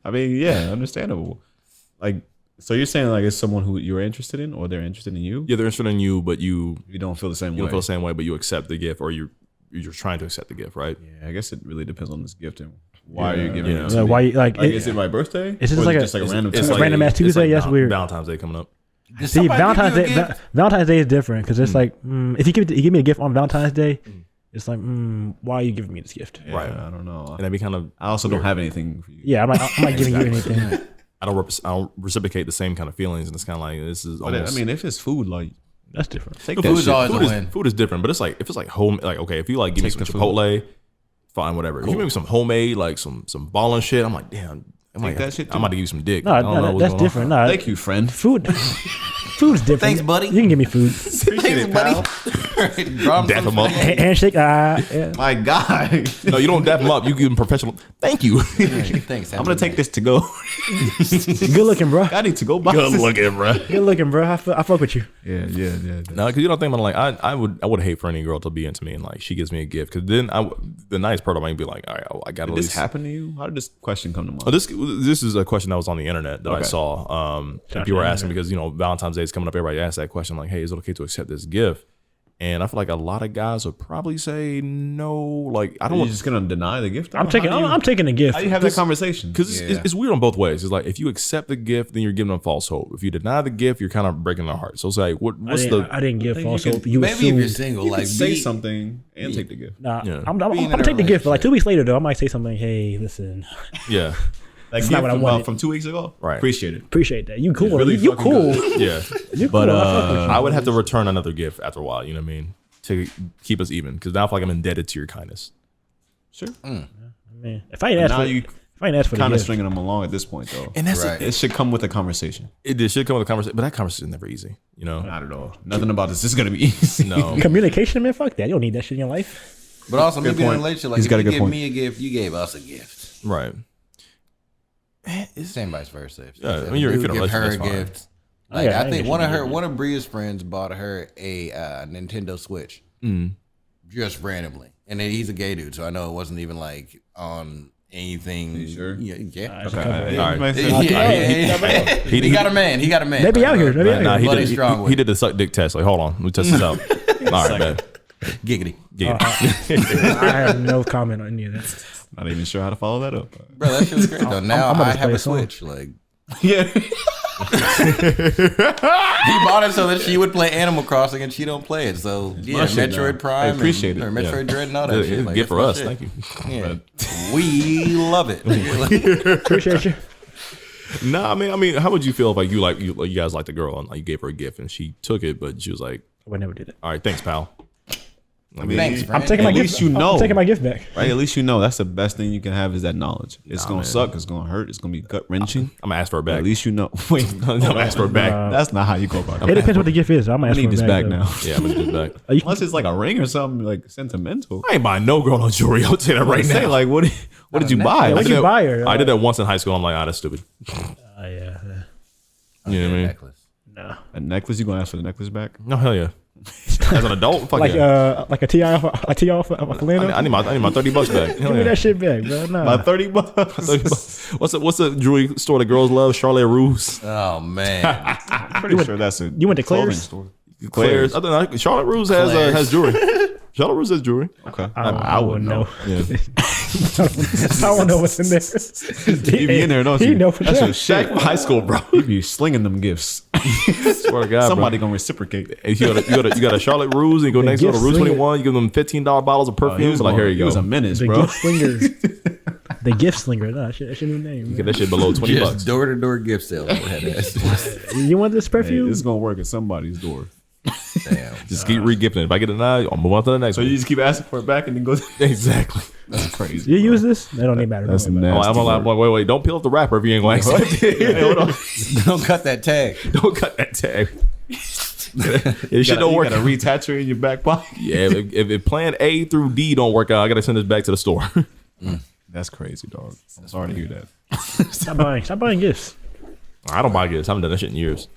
I mean, yeah, understandable. Like, so you're saying like it's someone who you're interested in, or they're interested in you? Yeah, they're interested in you, but you don't feel the same way. You don't feel the same way, but you accept the gift, or you're trying to accept the gift, right? Yeah, I guess it really depends on this gift and why are you giving it? Yeah, why like is it my birthday? It's just Or like is it just like a random. It's Tuesday? random ass Tuesday. That's weird. Valentine's Day coming up. See, Valentine's Day is different because it's like if you give me a gift on Valentine's Day, it's like why are you giving me this gift? Yeah, Right. I don't know. And that'd be kind of. I also don't have anything for you. Yeah, I'm not giving you anything. I don't reciprocate the same kind of feelings, and it's kind of like this is. But Almost, I mean, if it's food, like That's different. take food that Food's shit. always a win. Food is different, but it's like if it's like home, like okay, if you like give me Take some the food. Chipotle, fine, whatever. If you give me some homemade, like some balling shit, I'm like, damn, that shit I'm too. about to give you some dick. No, I don't know what's that's going on. different. No, Thank you, friend. food. Food's different. Thanks, buddy. You can give me food. Appreciate it, pal. Dap him up. Handshake. Yeah. My guy. No, you don't dap him up. You give him professional. Thank you. Thanks. I'm gonna take this to go. Good looking, bro. I need to go buy Good this. looking, bro. Good looking, bro. I fuck with you. Yeah. No, because you don't think about it, like I would hate for any girl to be into me and like she gives me a gift because then the nice part of me be like, all right, I got to Did at this least. happen to you? How did this question come to mind? Oh, this is a question that was on the internet that I Okay. saw. And people were asking because Valentine's Day is coming up. Everybody asks that question like, hey, is it okay to accept this gift? And I feel like a lot of guys would probably say no. Like I Are don't you want just gonna deny the gift? I'm taking a gift. How do you have that conversation? because it's weird on both ways. It's like if you accept the gift, then you're giving them false hope. If you deny the gift, you're kind of breaking their heart. So it's like, what's I didn't give false you hope. can- You Maybe if you're assumed. single, You like can say be- something and take the gift. Nah, Yeah. I'm Being in gonna a take the gift. But like relationship. 2 weeks later, though, I might say something. Hey, listen, yeah, Like not what I wanted. from 2 weeks ago. Right. Appreciate it. appreciate that. You cool. really you fucking cool. yeah. You But cool. I fuck with you. I would have to return another gift after a while. You know what I mean? To keep us even, because now I feel like I'm indebted to your kindness. Sure. Man, if I ain't asked Now for, you if I ain't asked for the kind of gift, stringing them along at this point, though. And that's Right. It should come with a conversation. it should come with a conversation, but that conversation is never easy. You know? Not at all. Nothing about this is gonna be easy. No. communication, man, fuck that. You don't need that shit in your life. But also, Good maybe in a point. relationship, like He's if got you a good give point. me a gift, you gave us a gift. Right. Same vice versa. If Yeah, I if mean, you're- you if you're in a give her a relationship, that's fine. gift. Like Yeah, I I ain't think get one you of no her, gift. one of Bria's friends bought her a Nintendo Switch, just randomly, and then he's a gay dude, so I know it wasn't even like on anything. You sure? Yeah. Okay. All right. Yeah. He got a man. He got a man. They be out here. They be out Nah, here. he Bloody did, strong with he did the suck dick test. Like, hold on, let me test this out. All right, man. Giggity. Yeah. I have no comment on any of that. Not even sure how to follow that up. Bro, that shit was great though. Now I'm about I to have play a a song. Switch. Like Yeah. he bought it so that she would play Animal Crossing and she don't play it. So yeah, My shit Metroid now. Prime, I appreciate and, it. or Metroid Dread and all that Yeah, shit. Like, gift that's for my us. shit. Thank you. Yeah. We love it. Appreciate you. No, I mean, how would you feel if you guys liked the girl and like you gave her a gift and she took it, but she was like, I would never did it. all right, thanks, pal. I mean, Thanks, I'm friend. taking my At gift. least you know. I'm taking my gift back. Right? At least you know that's the best thing you can have is that knowledge. It's gonna man. suck. It's gonna hurt. It's gonna be gut wrenching. I'm gonna ask for it But back. at least you know. Wait, I'm gonna ask for it back. that's not how you go about It it. depends what the gift is. I'm I gonna ask need for it this back though. now. Yeah, I'm gonna get it back. Are you- Unless it's like a ring or something like sentimental. I ain't buying no girl no jewelry. I'll tell you that right Say now. like what did you buy? What Like, did you buy her? I did that once in high school. I'm like, that's stupid. Yeah. You know what I mean? Necklace. No. a necklace? You gonna ask for the necklace back? No, hell yeah. As an adult, fuck Like yeah. like a TI off a Orlando. I need my $30 back. Hell Give me yeah. that shit back, bro. Nah. My $30. What's the jewelry store the girls love? Charlotte Russe. Oh man. I'm pretty sure that's a you went to clothing Claire's? store. Claire's. I think Charlotte Russe has jewelry. Charlotte Russe has jewelry. Okay, I wouldn't know. Yeah. I don't know what's in there. You be in there, don't He you? know for That's sure. your shit. High school, bro. You be slinging them gifts. Swear to God, Somebody bro. gonna reciprocate. If you got a Charlotte Ruse, and you go next door to Ruse 21. You give them $15 bottles of perfume. Like, here you go. He was a menace, The bro. gift slinger. The gift slinger. No, that's your new name. Get that shit below $20. Door-to-door gift sales. You want this Hey, perfume? it's gonna work at somebody's door. Damn. Just keep re-gifting it. If I get it now, I'll move on to the next So one. you just keep asking for it back and then go. Exactly. That's crazy. You use this? That don't even matter. That's Don't worry about nasty. I'm like, wait. Don't peel up the wrapper if you ain't going to accept it. Hey, hold on. Don't cut that tag. Don't cut that tag. If shit don't You work. got a reattacher in your back pocket. Yeah, if plan A through D don't work out, I gotta send this back to the store. That's crazy, dog. I'm sorry to hear that. it. Stop buying gifts. I don't buy gifts. I haven't done that shit in years.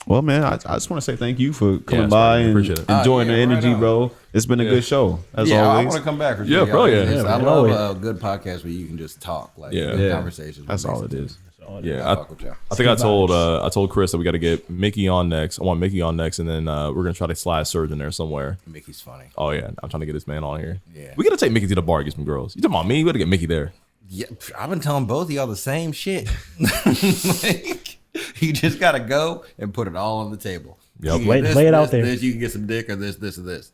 Well, man, I just want to say thank you for coming that's by right. and Appreciate it. enjoying the right energy, on. bro. It's been a good show, as I always. want to come back. For Yeah, sure. bro, yeah. I Yeah, love yeah. a good podcast where you can just talk, like Yeah. good Yeah. conversations. That's all it is. Yeah, I fuck with y'all. I think I told Chris that we got to get Mickey on next. I want Mickey on next, and then we're gonna try to slide Serge in there somewhere. Mickey's funny. Oh yeah, I'm trying to get this man on here. Yeah. We gotta take Mickey to the bar, get some girls. You talking about me? We gotta get Mickey there. Yeah, I've been telling both of y'all the same shit. Like, you just gotta go and put it all on the table. Yep. You can Lay it out there. This, you can get some dick or this, or this.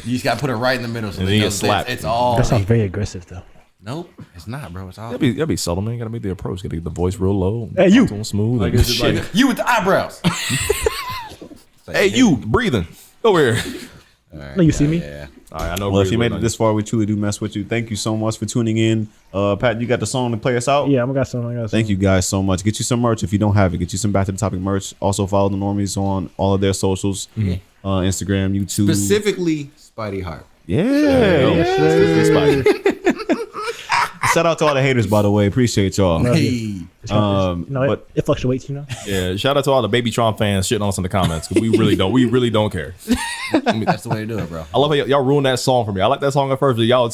You just gotta put it right in the middle. So And they then you know get slapped. It's all. That sounds very aggressive, though. Nope, it's not, bro. It's all. That'd be subtle, man. You gotta make the approach. Gotta get the voice real low. Hey, you. talk to him smooth. Like, and is it shit. like- You with the eyebrows. Hey, you breathing over here. No, you see me? Yeah. All right, I know. Well, if you made breathing it this far, we truly do mess with you. Thank you so much for tuning in. Pat, you got the song to play us out? Yeah, I got some. Thank you guys so much. Get you some merch if you don't have it. Get you some Back to the Topic merch. Also follow the Normies on all of their socials. Instagram, YouTube. Specifically, Spidey Heart. Yeah. Shout out to all the haters, by the way. Appreciate y'all. Hey. You know, but it fluctuates, you know. Yeah, shout out to all the Babytron fans shitting on us in the comments because we really don't care. That's the way to do it, bro. I love how y'all ruined that song for me. I like that song at first, but y'all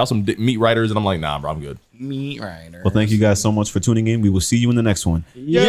some meat writers, and I'm like, nah, bro, I'm good. Meat Rider. Well, thank you guys so much for tuning in. We will see you in the next one. Yeah.